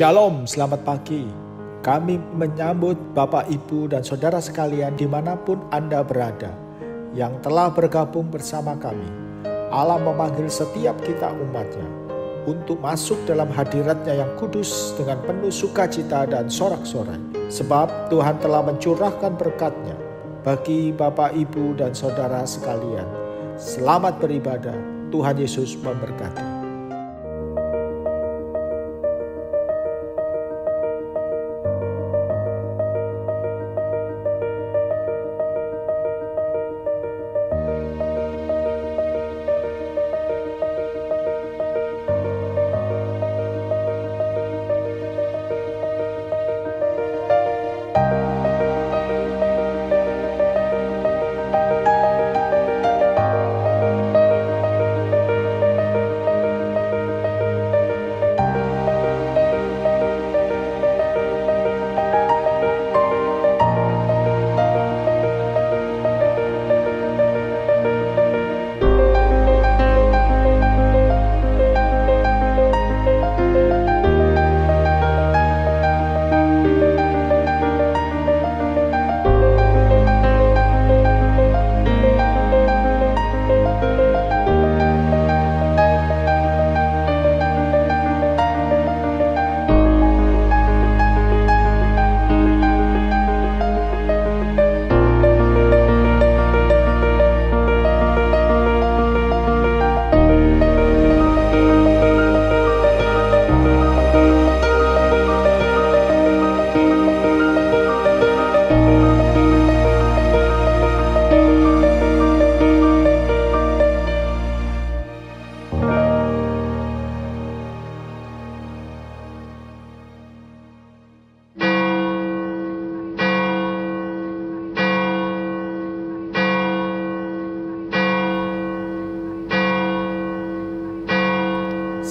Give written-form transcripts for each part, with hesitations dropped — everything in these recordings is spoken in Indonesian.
Shalom, selamat pagi. Kami menyambut Bapak, Ibu, dan Saudara sekalian dimanapun Anda berada yang telah bergabung bersama kami. Allah memanggil setiap kita umatnya untuk masuk dalam hadiratnya yang kudus dengan penuh sukacita dan sorak-sorai. Sebab Tuhan telah mencurahkan berkat-Nya bagi Bapak, Ibu, dan Saudara sekalian. Selamat beribadah, Tuhan Yesus memberkati.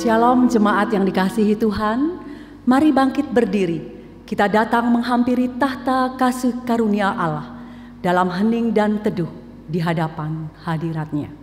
Shalom jemaat yang dikasihi Tuhan, mari bangkit berdiri. Kita datang menghampiri tahta kasih karunia Allah dalam hening dan teduh di hadapan hadirat-Nya.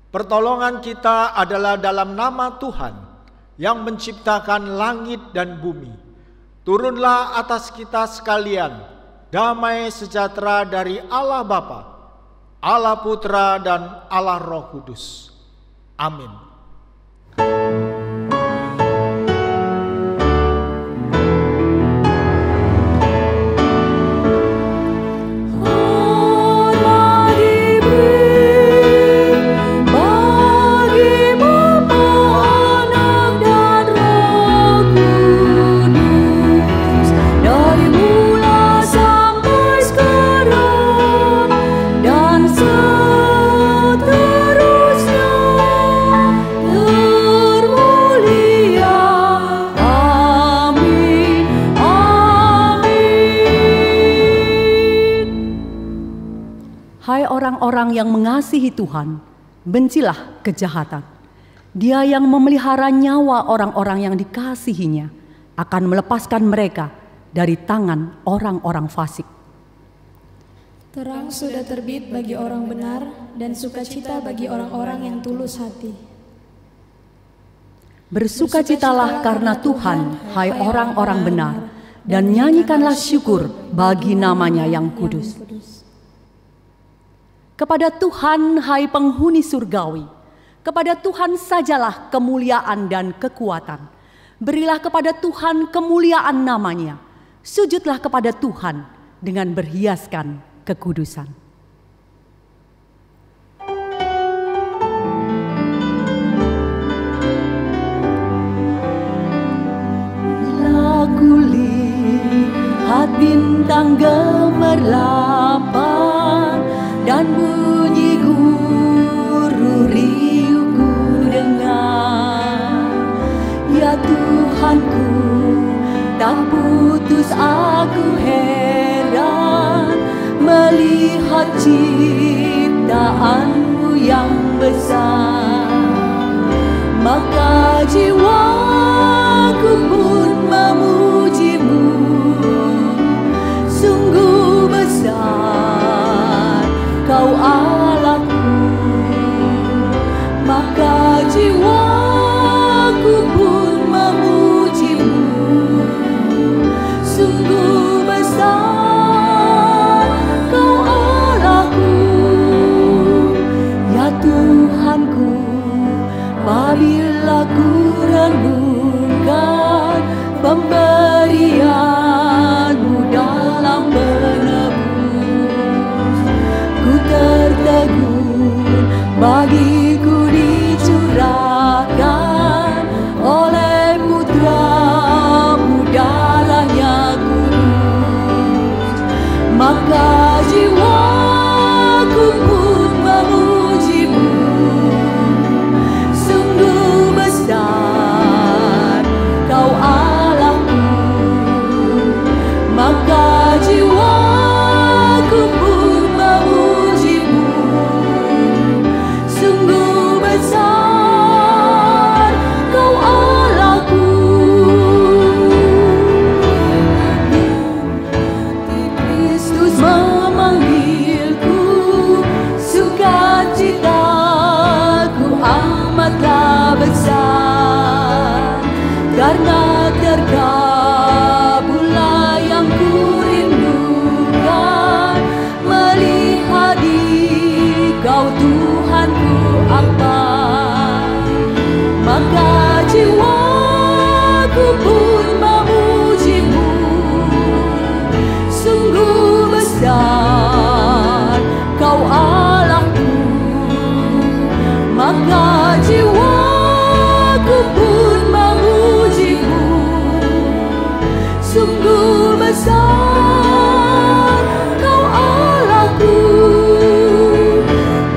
Pertolongan kita adalah dalam nama Tuhan yang menciptakan langit dan bumi. Turunlah atas kita sekalian damai sejahtera dari Allah Bapa, Allah Putra, dan Allah Roh Kudus. Amin. Orang yang mengasihi Tuhan, bencilah kejahatan. Dia yang memelihara nyawa orang-orang yang dikasihinya akan melepaskan mereka dari tangan orang-orang fasik. Terang sudah terbit bagi orang benar dan sukacita bagi orang-orang yang tulus hati. Bersukacitalah karena Tuhan, hai orang-orang benar, dan nyanyikanlah syukur bagi namanya yang kudus. Kepada Tuhan, hai penghuni surgawi, kepada Tuhan sajalah kemuliaan dan kekuatan. Berilah kepada Tuhan kemuliaan namanya. Sujudlah kepada Tuhan dengan berhiaskan kekudusan. yang gemerlapan dan bunyi guru riuhku dengar. Ya Tuhanku, tak putus aku heran melihat ciptaanmu yang besar. Maka jiwaku pun memujimu, sungguh besar Kau Allahku. Maka jiwaku pun memujimu, sungguh besar Kau Allahku. Ya Tuhanku, apabila ku renungkan pemberian-Mu dalam menebus, ku tertegun bagiku dicurahkan oleh Putra-Mu darahnya kudus. Maka jiwaku pun memuji-Mu, sungguh besar Kau Allahku. Maka jiwaku pun memuji-Mu, sungguh besar Kau Allahku. Kristus memanggilku, sukacitaku amatlah besar, karena terkabullah yang kurindukan, melihat Dikau Tuhanku akbar. Maka jiwaku pun memuji-Mu, sungguh besar Kau Allahku. Maka jiwaku pun memuji-Mu, sungguh besar Kau Allahku.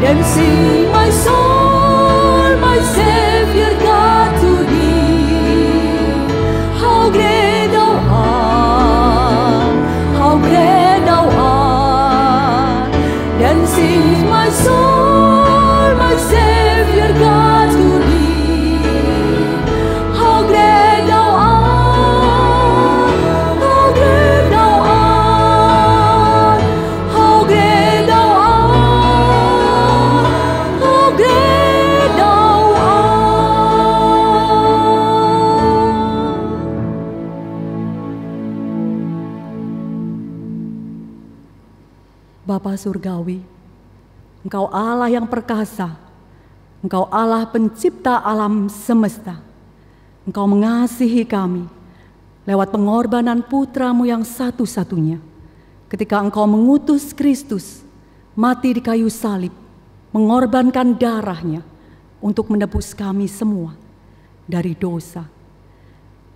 Then sing my soul, my Savior God to Thee. How great Thou art, how great Thou art. Then sing my soul, my Savior God to Thee. How great Thou art, how great Thou art, how great Thou art, how great Thou art. Bapa Surgawi, Engkau Allah yang perkasa, Engkau Allah pencipta alam semesta. Engkau mengasihi kami lewat pengorbanan Putra-Mu yang satu-satunya, ketika Engkau mengutus Kristus mati di kayu salib, mengorbankan darahnya untuk menebus kami semua dari dosa.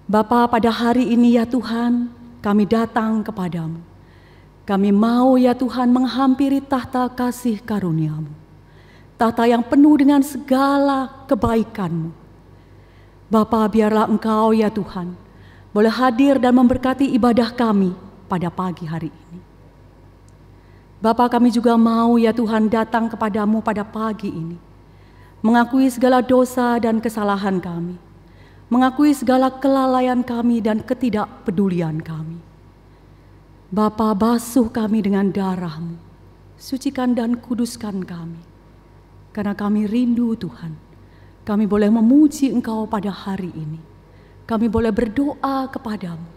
Bapa, pada hari ini ya Tuhan, kami datang kepadamu. Kami mau ya Tuhan menghampiri tahta kasih karunia-Mu, tahta yang penuh dengan segala kebaikan-Mu. Bapa, biarlah Engkau ya Tuhan boleh hadir dan memberkati ibadah kami pada pagi hari ini. Bapa, kami juga mau ya Tuhan datang kepadamu pada pagi ini, mengakui segala dosa dan kesalahan kami, mengakui segala kelalaian kami dan ketidakpedulian kami. Bapa, basuh kami dengan darah-Mu, sucikan dan kuduskan kami, karena kami rindu Tuhan, kami boleh memuji Engkau pada hari ini, kami boleh berdoa kepadamu,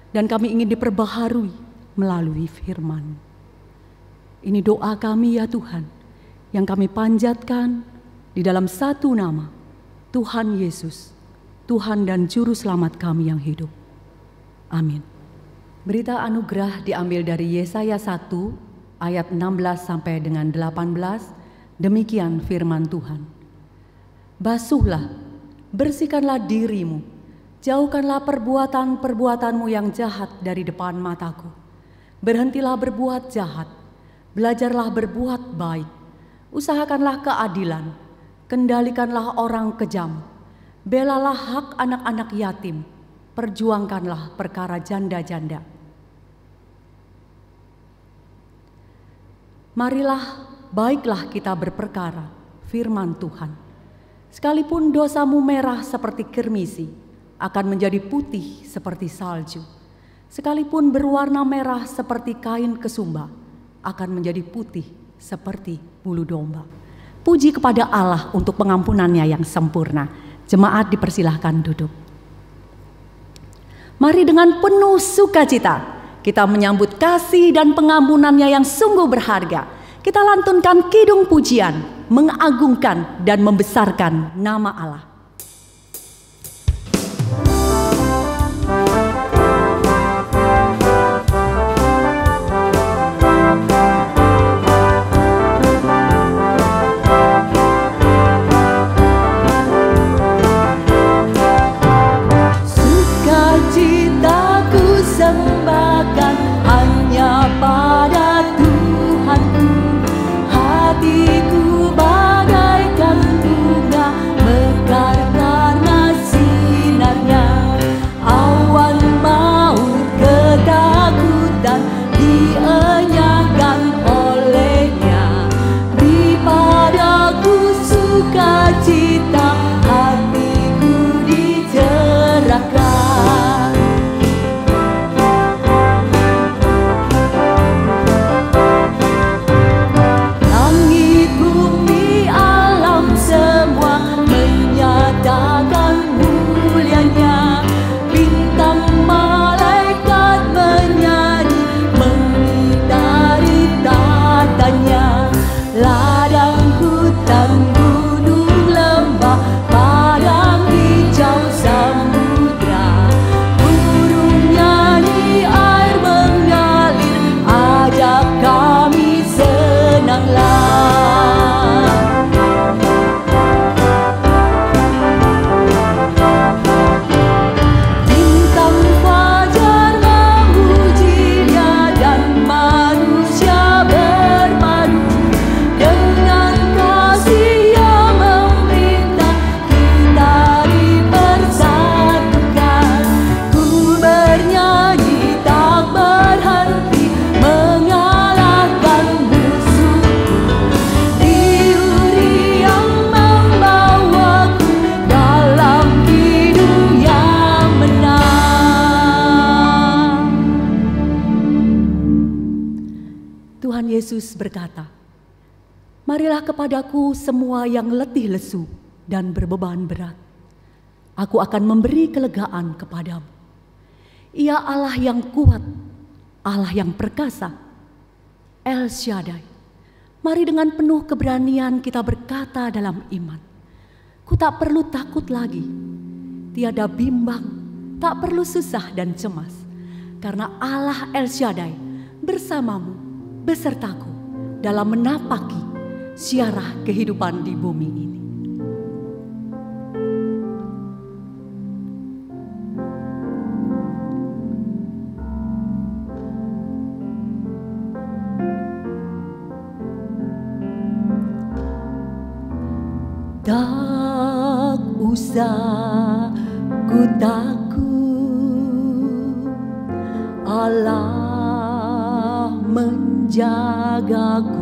dan kami ingin diperbaharui melalui firman-Mu. Ini doa kami ya Tuhan, yang kami panjatkan di dalam satu nama, Tuhan Yesus, Tuhan dan Juru Selamat kami yang hidup. Amin. Berita anugerah diambil dari Yesaya 1 ayat 16 sampai dengan 18. Demikian firman Tuhan. Basuhlah, bersihkanlah dirimu, jauhkanlah perbuatan-perbuatanmu yang jahat dari depan mataku. Berhentilah berbuat jahat, belajarlah berbuat baik, usahakanlah keadilan, kendalikanlah orang kejam, belalah hak anak-anak yatim, perjuangkanlah perkara janda-janda. Marilah, baiklah kita berperkara, firman Tuhan. Sekalipun dosamu merah seperti kirmisi, akan menjadi putih seperti salju. Sekalipun berwarna merah seperti kain kesumba, akan menjadi putih seperti bulu domba. Puji kepada Allah untuk pengampunannya yang sempurna. Jemaat dipersilahkan duduk. Mari dengan penuh sukacita kita menyambut kasih dan pengampunannya yang sungguh berharga. Kita lantunkan kidung pujian, mengagungkan dan membesarkan nama Allah. Yesus berkata, "Marilah kepadaku semua yang letih lesu dan berbeban berat. Aku akan memberi kelegaan kepadamu." Ia Allah yang kuat, Allah yang perkasa, El Shaddai. Mari dengan penuh keberanian kita berkata dalam iman, "Ku tak perlu takut lagi, tiada bimbang, tak perlu susah dan cemas, karena Allah El Shaddai bersamamu, besertaku dalam menapaki siarah kehidupan di bumi ini." Tak usah ku takut, Allah menjagaku.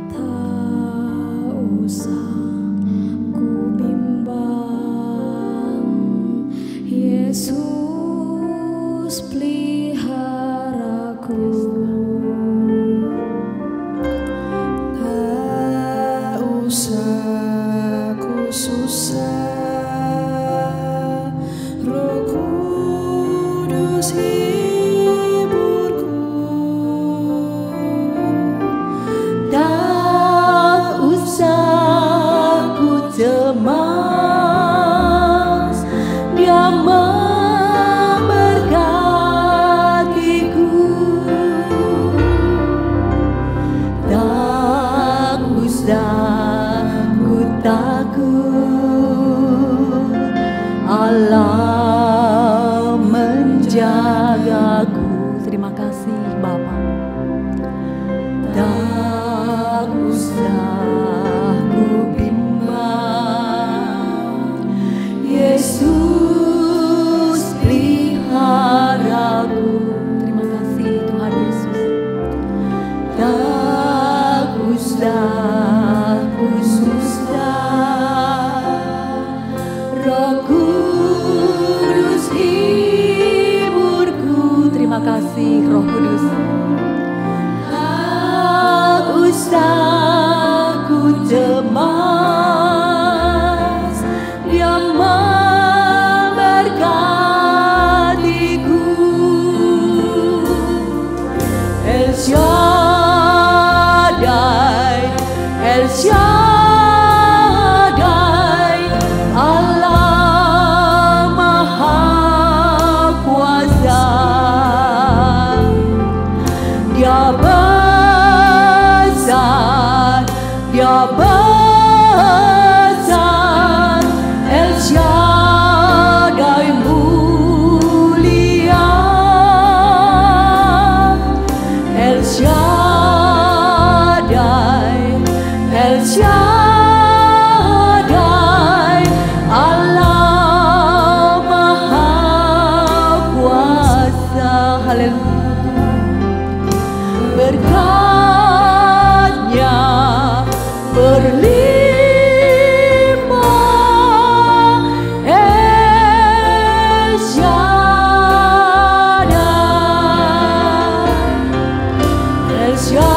Tak usah ku bimbang, Yesus peliharaku. Tak usah ku susah, Roh Kudus hiburku. Tak usah ku cemas, Dia memberkatiku. Tak usah ku takut, Allah menjaga. El Shaddai, Allah Maha Kuasa. Dia besar, Dia besar, El Shaddai mulia, El Shaddai, El Shaddai, Allah Maha Kuasa. Haleluya. Berkatnya berlimpah, El Shaddai, El Shaddai,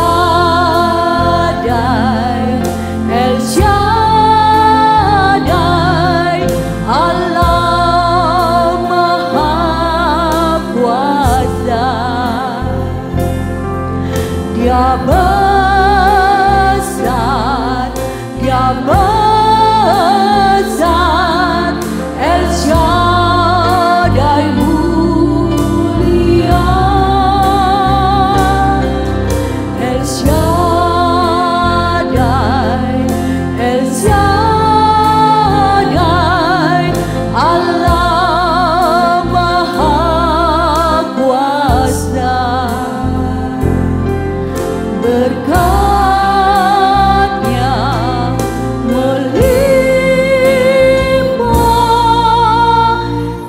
El Shaddai, Allah Maha Kuasa. Dia besar, Dia besar, El Shaddai mulia, El Shaddai, El Shaddai, Allah Maha Kuasa. Berkatnya melimpah,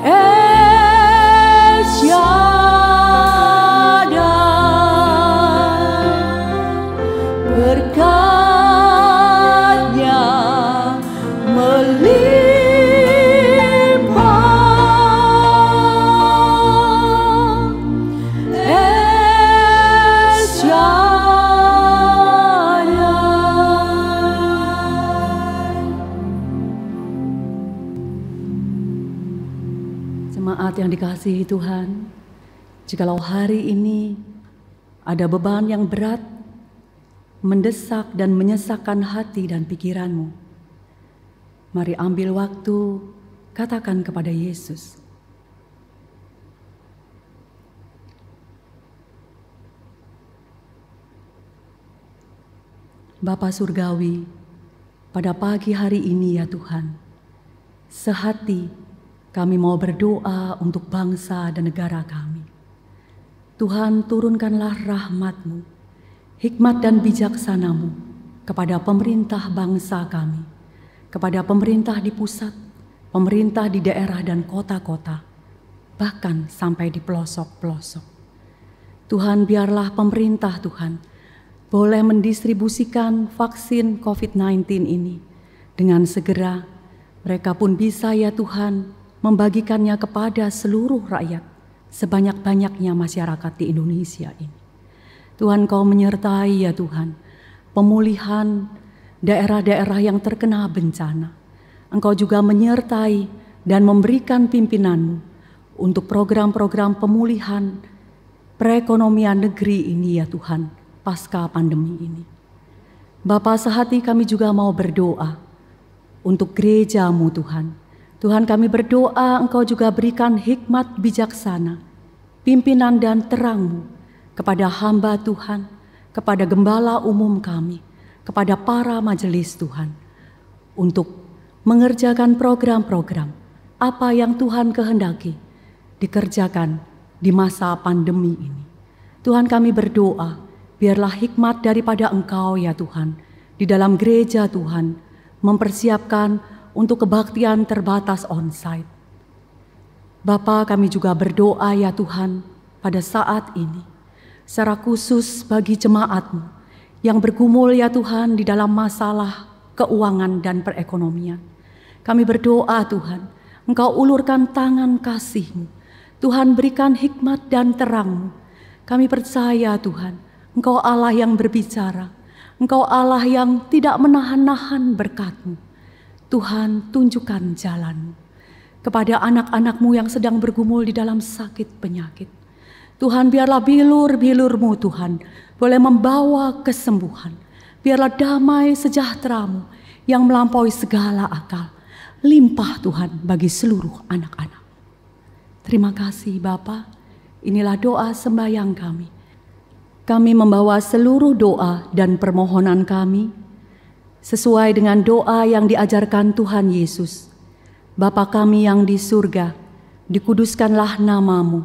El Shaddai. Berkatnya melimpah, El Shaddai. Jemaat yang dikasihi Tuhan, jikalau hari ini ada beban yang berat, mendesak dan menyesakkan hati dan pikiranmu, mari ambil waktu, katakan kepada Yesus, Bapa Surgawi, pada pagi hari ini ya Tuhan, sehati kami mau berdoa untuk bangsa dan negara kami. Tuhan, turunkanlah rahmat-Mu, hikmat dan bijaksana-Mu kepada pemerintah bangsa kami, kepada pemerintah di pusat, pemerintah di daerah dan kota-kota, bahkan sampai di pelosok-pelosok. Tuhan, biarlah pemerintah Tuhan boleh mendistribusikan vaksin COVID-19 ini dengan segera. Mereka pun bisa ya Tuhan membagikannya kepada seluruh rakyat, sebanyak-banyaknya masyarakat di Indonesia ini. Tuhan, Kau menyertai ya Tuhan pemulihan daerah-daerah yang terkena bencana. Engkau juga menyertai dan memberikan pimpinan-Mu untuk program-program pemulihan perekonomian negeri ini ya Tuhan, pasca pandemi ini. Bapa, sehati kami juga mau berdoa untuk gereja-Mu Tuhan. Tuhan, kami berdoa Engkau juga berikan hikmat bijaksana, pimpinan dan terang-Mu kepada hamba Tuhan, kepada gembala umum kami, kepada para majelis Tuhan, untuk mengerjakan program-program apa yang Tuhan kehendaki dikerjakan di masa pandemi ini. Tuhan, kami berdoa, biarlah hikmat daripada Engkau ya Tuhan, di dalam gereja Tuhan, mempersiapkan untuk kebaktian terbatas onsite. Bapa, kami juga berdoa ya Tuhan pada saat ini, secara khusus bagi jemaat-Mu yang bergumul ya Tuhan di dalam masalah keuangan dan perekonomian. Kami berdoa Tuhan, Engkau ulurkan tangan kasih-Mu. Tuhan, berikan hikmat dan terang-Mu. Kami percaya Tuhan, Engkau Allah yang berbicara. Engkau Allah yang tidak menahan-nahan berkat-Mu. Tuhan, tunjukkan jalan-Mu kepada anak-anak-Mu yang sedang bergumul di dalam sakit penyakit. Tuhan, biarlah bilur-bilur-Mu Tuhan boleh membawa kesembuhan. Biarlah damai sejahtera-Mu yang melampaui segala akal limpah Tuhan bagi seluruh anak-anak. Terima kasih Bapa. Inilah doa sembahyang kami. Kami membawa seluruh doa dan permohonan kami sesuai dengan doa yang diajarkan Tuhan Yesus. Bapa kami yang di surga, dikuduskanlah nama-Mu,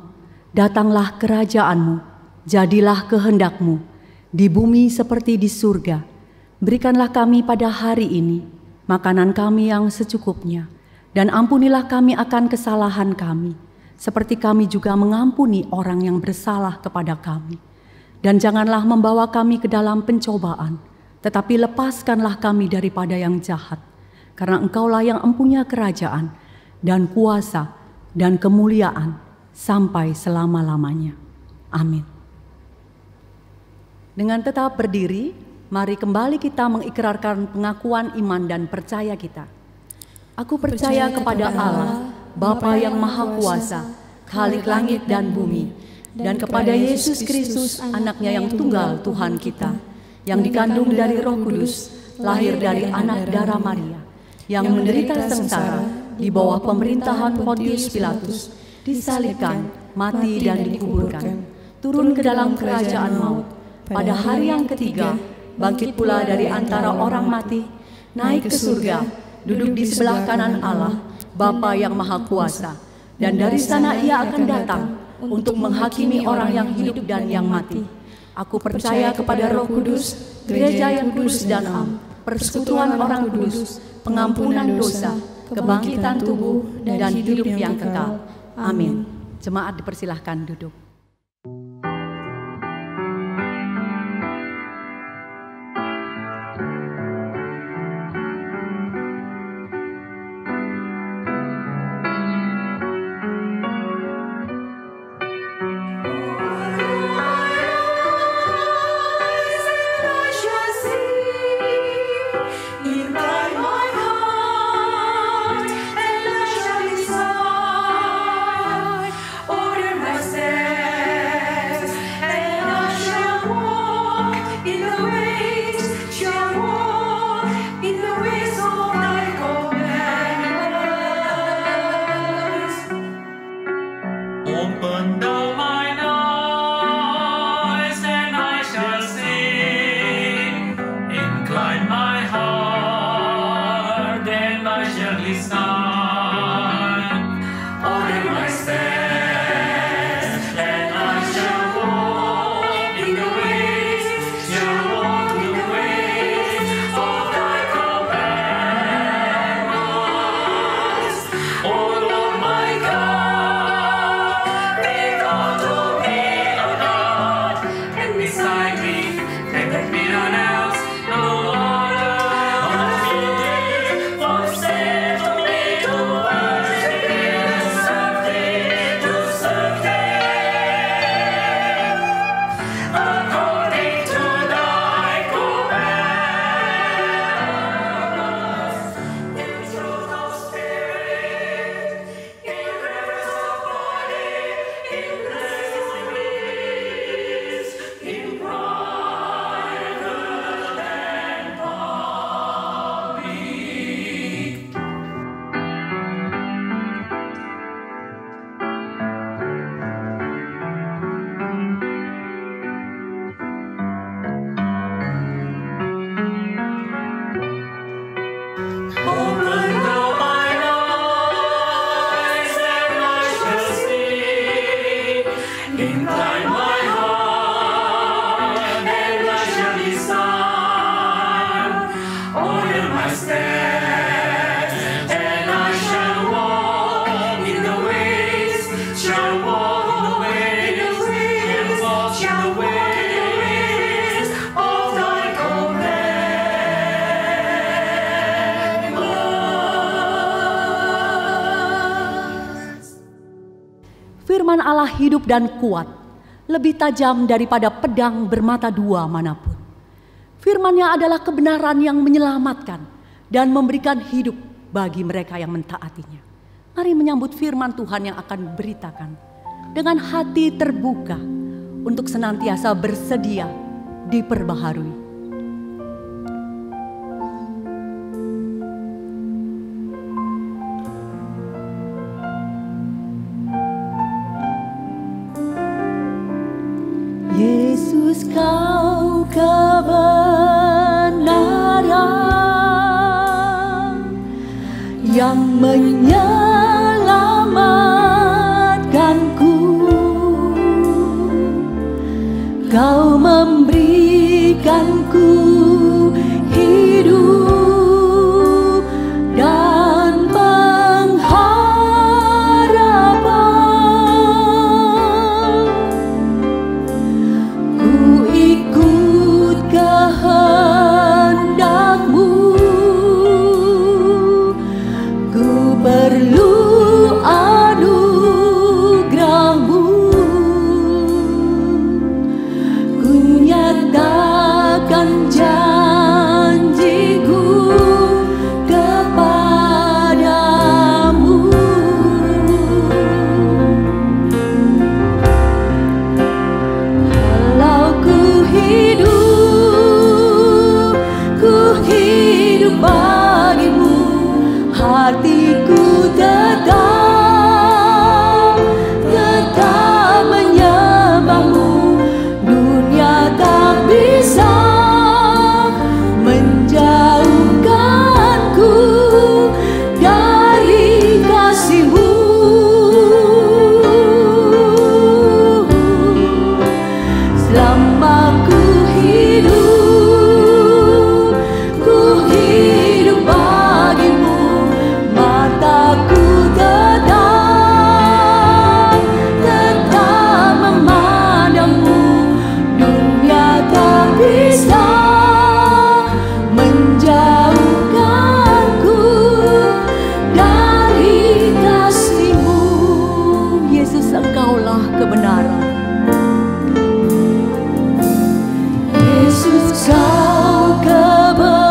datanglah kerajaan-Mu, jadilah kehendak-Mu, di bumi seperti di surga. Berikanlah kami pada hari ini makanan kami yang secukupnya, dan ampunilah kami akan kesalahan kami, seperti kami juga mengampuni orang yang bersalah kepada kami. Dan janganlah membawa kami ke dalam pencobaan, tetapi lepaskanlah kami daripada yang jahat. Karena Engkaulah yang empunya kerajaan, dan kuasa, dan kemuliaan, sampai selama-lamanya. Amin. Dengan tetap berdiri, mari kembali kita mengikrarkan pengakuan iman dan percaya kita. Aku percaya kepada Allah, Bapa yang Maha Kuasa, Khalik langit dan bumi, dan kepada Yesus Kristus, anaknya yang tunggal Tuhan kita, yang dikandung dari Roh Kudus, lahir dari anak darah Maria, yang menderita sengsara di bawah pemerintahan Pontius Pilatus, disalibkan, mati dan dikuburkan, turun ke dalam kerajaan maut, pada hari yang ketiga, bangkit pula dari antara orang mati, naik ke surga, duduk di sebelah kanan Allah, Bapa yang Maha Kuasa, dan dari sana Ia akan datang untuk menghakimi orang yang hidup dan yang mati. Aku percaya kepada Roh Kudus, gereja yang kudus dan am, persekutuan orang kudus, pengampunan dosa, kebangkitan tubuh, dan hidup yang kekal. Amin. Jemaat dipersilahkan duduk. Firman Allah hidup dan kuat, lebih tajam daripada pedang bermata dua manapun. Firman-Nya adalah kebenaran yang menyelamatkan dan memberikan hidup bagi mereka yang mentaatinya. Mari menyambut firman Tuhan yang akan beritakan dengan hati terbuka untuk senantiasa bersedia diperbaharui. menyelamatkanku. Kau memberikanku hidup dan pengharapan. Ku ikut kehendak-Mu, ku perlu anugerah-Mu. Ku nyatakan janjiku kepadamu. Kalau ku hidup bagimu, hatiku tetap menyembah-Mu. Dunia tak bisa menjauhkanku dari kasih-Mu. Selama ku hidup bagimu, mataku tetap memandang-Mu. Dunia tak bisa menjauhkanku dari kasih-Mu. Yesus, Engkaulah kebenaran. Yesus, Kau kebenaran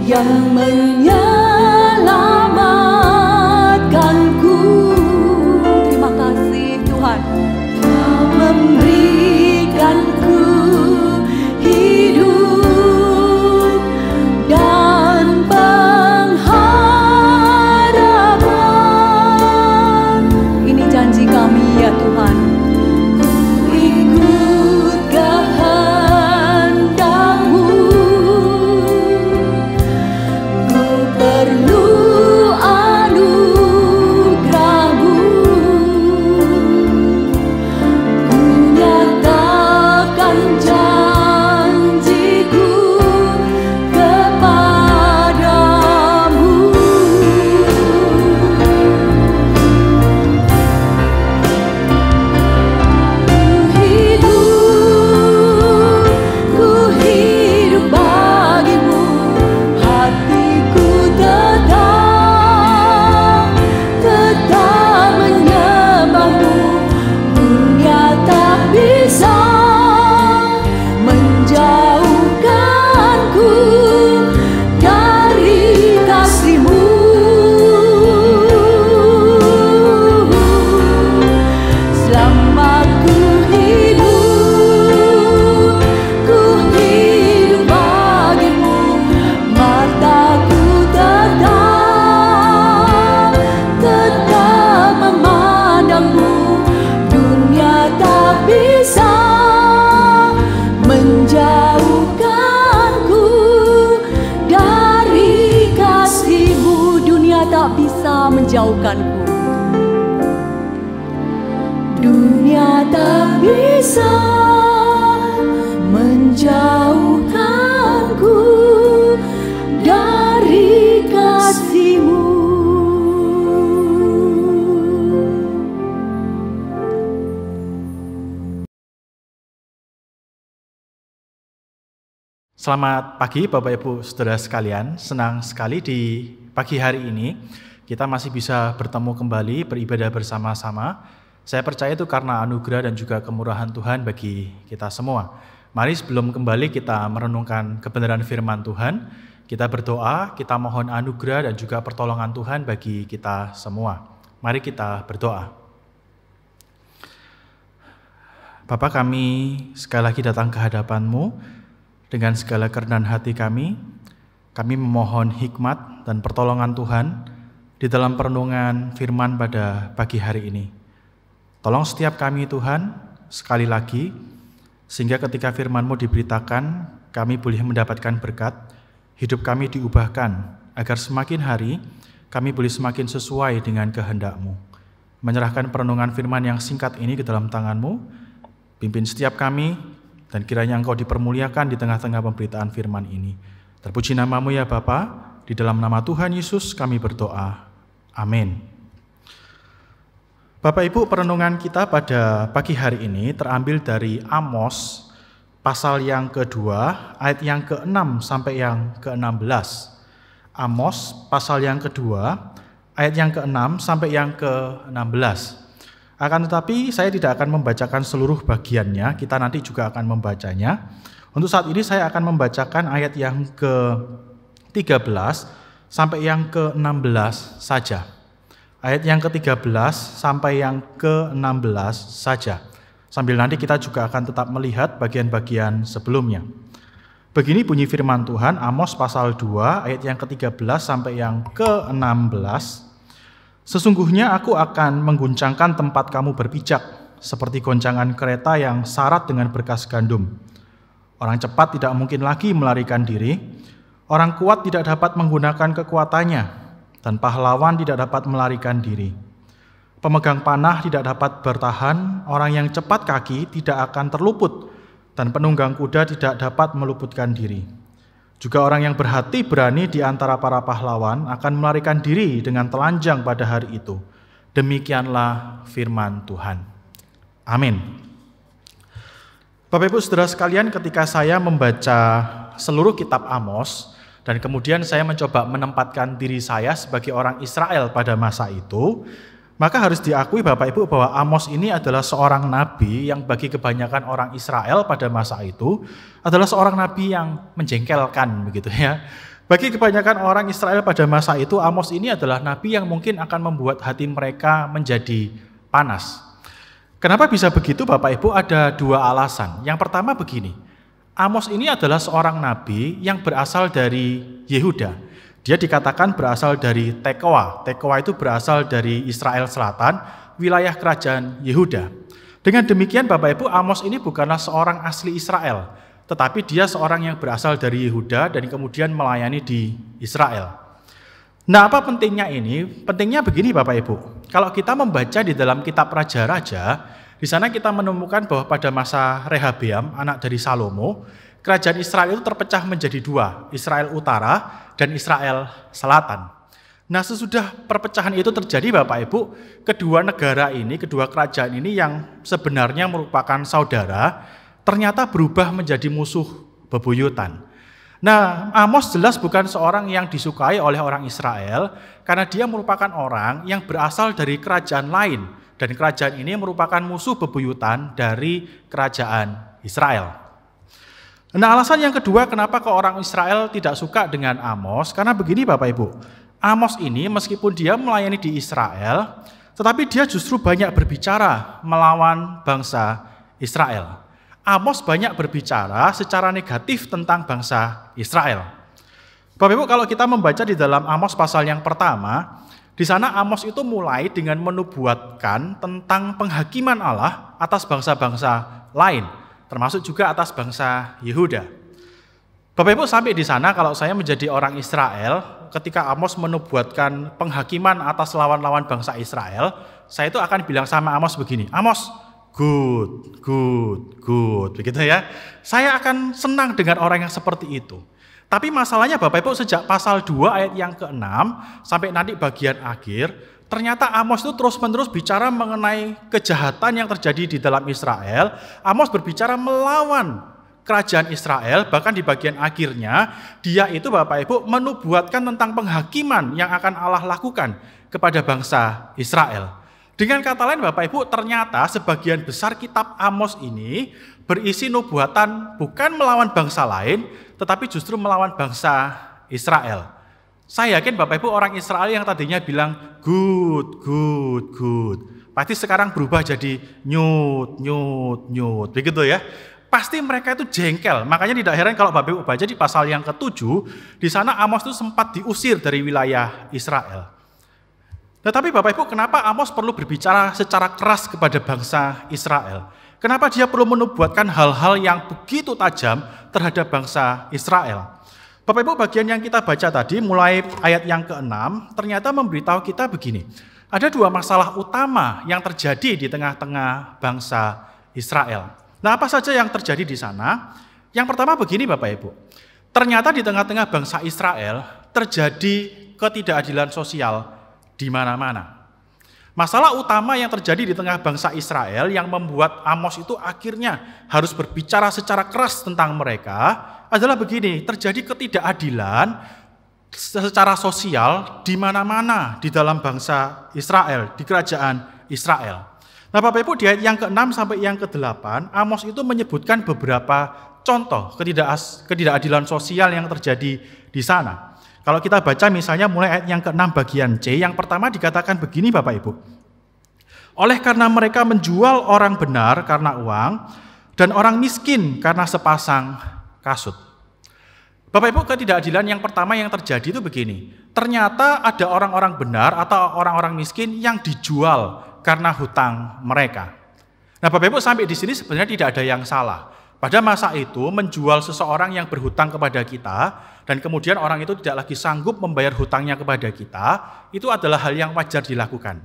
yang menyelamatkanku. Terima kasih Tuhan. Kau memberikanku hidup dan pengharapan. Ini janji kami ya Tuhan. Ku ikut kehendak-Mu, ku perlu anugerah-Mu. Ku nyatakan janjiku kepadamu. Ku hidup bagimu, hatiku tetap menyembah-Mu. Dunia tak bisa menjauhkanku dari kasih-Mu. Selama ku hidup bagimu, mataku tetap memandang-Mu. Dunia tak bisa menjauhkanku dari kasih-Mu. Dunia tak bisa menjauhkanku. Dunia tak bisa menjauhkanku dari kasih-Mu. Selamat pagi Bapak Ibu Saudara sekalian, senang sekali di pagi hari ini kita masih bisa bertemu kembali beribadah bersama-sama. Saya percaya itu karena anugerah dan juga kemurahan Tuhan bagi kita semua. Mari sebelum kembali kita merenungkan kebenaran firman Tuhan, kita berdoa, kita mohon anugerah dan juga pertolongan Tuhan bagi kita semua. Mari kita berdoa. Bapa, kami sekali lagi datang ke hadapan-Mu dengan segala kerendahan hati kami. Kami memohon hikmat dan pertolongan Tuhan di dalam perenungan firman pada pagi hari ini. Tolong setiap kami Tuhan, sekali lagi, sehingga ketika firman-Mu diberitakan, kami boleh mendapatkan berkat, hidup kami diubahkan, agar semakin hari kami boleh semakin sesuai dengan kehendak-Mu. Menyerahkan perenungan firman yang singkat ini ke dalam tangan-Mu, pimpin setiap kami, dan kiranya Engkau dipermuliakan di tengah-tengah pemberitaan firman ini. Terpuji nama-Mu ya Bapa, di dalam nama Tuhan Yesus kami berdoa. Amin. Bapak Ibu, perenungan kita pada pagi hari ini terambil dari Amos pasal yang kedua, ayat yang ke-6 sampai yang ke-16. Amos pasal yang kedua, ayat yang ke-6 sampai yang ke-16. Akan tetapi saya tidak akan membacakan seluruh bagiannya, kita nanti juga akan membacanya. Untuk saat ini saya akan membacakan ayat yang ke-13 sampai yang ke-16 saja. Ayat yang ke-13 sampai yang ke-16 saja. Sambil nanti kita juga akan tetap melihat bagian-bagian sebelumnya. Begini bunyi firman Tuhan, Amos pasal 2 ayat yang ke-13 sampai yang ke-16. Sesungguhnya aku akan mengguncangkan tempat kamu berpijak, seperti goncangan kereta yang syarat dengan berkas gandum. Orang cepat tidak mungkin lagi melarikan diri, orang kuat tidak dapat menggunakan kekuatannya, dan pahlawan tidak dapat melarikan diri. Pemegang panah tidak dapat bertahan, orang yang cepat kaki tidak akan terluput, dan penunggang kuda tidak dapat meluputkan diri. Juga orang yang berhati berani di antara para pahlawan akan melarikan diri dengan telanjang pada hari itu. Demikianlah firman Tuhan. Amin. Bapak Ibu Saudara sekalian, ketika saya membaca seluruh kitab Amos, dan kemudian saya mencoba menempatkan diri saya sebagai orang Israel pada masa itu, maka harus diakui Bapak Ibu bahwa Amos ini adalah seorang nabi yang bagi kebanyakan orang Israel pada masa itu adalah seorang nabi yang menjengkelkan begitu ya. Bagi kebanyakan orang Israel pada masa itu, Amos ini adalah nabi yang mungkin akan membuat hati mereka menjadi panas. Kenapa bisa begitu Bapak Ibu? Ada dua alasan. Yang pertama begini, Amos ini adalah seorang nabi yang berasal dari Yehuda. Dia dikatakan berasal dari Tekoa. Tekoa itu berasal dari Israel Selatan, wilayah kerajaan Yehuda. Dengan demikian Bapak Ibu, Amos ini bukanlah seorang asli Israel, tetapi dia seorang yang berasal dari Yehuda dan kemudian melayani di Israel. Nah, apa pentingnya ini? Pentingnya begini Bapak Ibu. Kalau kita membaca di dalam kitab Raja-Raja, di sana kita menemukan bahwa pada masa Rehabeam, anak dari Salomo, kerajaan Israel itu terpecah menjadi dua, Israel Utara dan Israel Selatan. Nah, sesudah perpecahan itu terjadi Bapak Ibu, kedua negara ini, kedua kerajaan ini yang sebenarnya merupakan saudara, ternyata berubah menjadi musuh bebuyutan. Nah, Amos jelas bukan seorang yang disukai oleh orang Israel, karena dia merupakan orang yang berasal dari kerajaan lain, dan kerajaan ini merupakan musuh bebuyutan dari kerajaan Israel. Nah, alasan yang kedua kenapa orang Israel tidak suka dengan Amos, karena begini Bapak Ibu, Amos ini meskipun dia melayani di Israel, tetapi dia justru banyak berbicara melawan bangsa Israel. Amos banyak berbicara secara negatif tentang bangsa Israel. Bapak Ibu, kalau kita membaca di dalam Amos pasal yang pertama, di sana Amos itu mulai dengan menubuatkan tentang penghakiman Allah atas bangsa-bangsa lain, termasuk juga atas bangsa Yehuda. Bapak Ibu, sampai di sana kalau saya menjadi orang Israel, ketika Amos menubuatkan penghakiman atas lawan-lawan bangsa Israel, saya itu akan bilang sama Amos begini, Amos, good, begitu ya. Saya akan senang dengan orang yang seperti itu. Tapi masalahnya Bapak Ibu, sejak pasal 2 ayat yang ke-6 sampai nanti bagian akhir, ternyata Amos itu terus-menerus bicara mengenai kejahatan yang terjadi di dalam Israel. Amos berbicara melawan kerajaan Israel, bahkan di bagian akhirnya dia itu Bapak Ibu menubuatkan tentang penghakiman yang akan Allah lakukan kepada bangsa Israel. Dengan kata lain Bapak Ibu, ternyata sebagian besar kitab Amos ini berisi nubuatan bukan melawan bangsa lain, tetapi justru melawan bangsa Israel. Saya yakin Bapak Ibu orang Israel yang tadinya bilang good, pasti sekarang berubah jadi nyut, begitu ya. Pasti mereka itu jengkel, makanya tidak heran kalau Bapak Ibu baca di pasal yang ke-7, di sana Amos itu sempat diusir dari wilayah Israel. Tetapi Bapak Ibu, kenapa Amos perlu berbicara secara keras kepada bangsa Israel? Kenapa dia perlu menubuatkan hal-hal yang begitu tajam terhadap bangsa Israel? Bapak Ibu, bagian yang kita baca tadi mulai ayat yang ke-6 ternyata memberitahu kita begini. Ada dua masalah utama yang terjadi di tengah-tengah bangsa Israel. Nah, apa saja yang terjadi di sana? Yang pertama begini Bapak Ibu. Ternyata di tengah-tengah bangsa Israel terjadi ketidakadilan sosial di mana-mana. Masalah utama yang terjadi di tengah bangsa Israel yang membuat Amos itu akhirnya harus berbicara secara keras tentang mereka adalah begini, terjadi ketidakadilan secara sosial di mana-mana di dalam bangsa Israel, di kerajaan Israel. Nah Bapak Ibu, di ayat yang ke-6 sampai yang ke-8, Amos itu menyebutkan beberapa contoh ketidakadilan sosial yang terjadi di sana. Kalau kita baca misalnya mulai ayat yang ke-6 bagian C, yang pertama dikatakan begini Bapak Ibu. Oleh karena mereka menjual orang benar karena uang, dan orang miskin karena sepasang kasut. Bapak Ibu, ketidakadilan yang pertama yang terjadi itu begini. Ternyata ada orang-orang benar atau orang-orang miskin yang dijual karena hutang mereka. Nah Bapak Ibu, sampai di sini sebenarnya tidak ada yang salah. Pada masa itu menjual seseorang yang berhutang kepada kita dan kemudian orang itu tidak lagi sanggup membayar hutangnya kepada kita, itu adalah hal yang wajar dilakukan.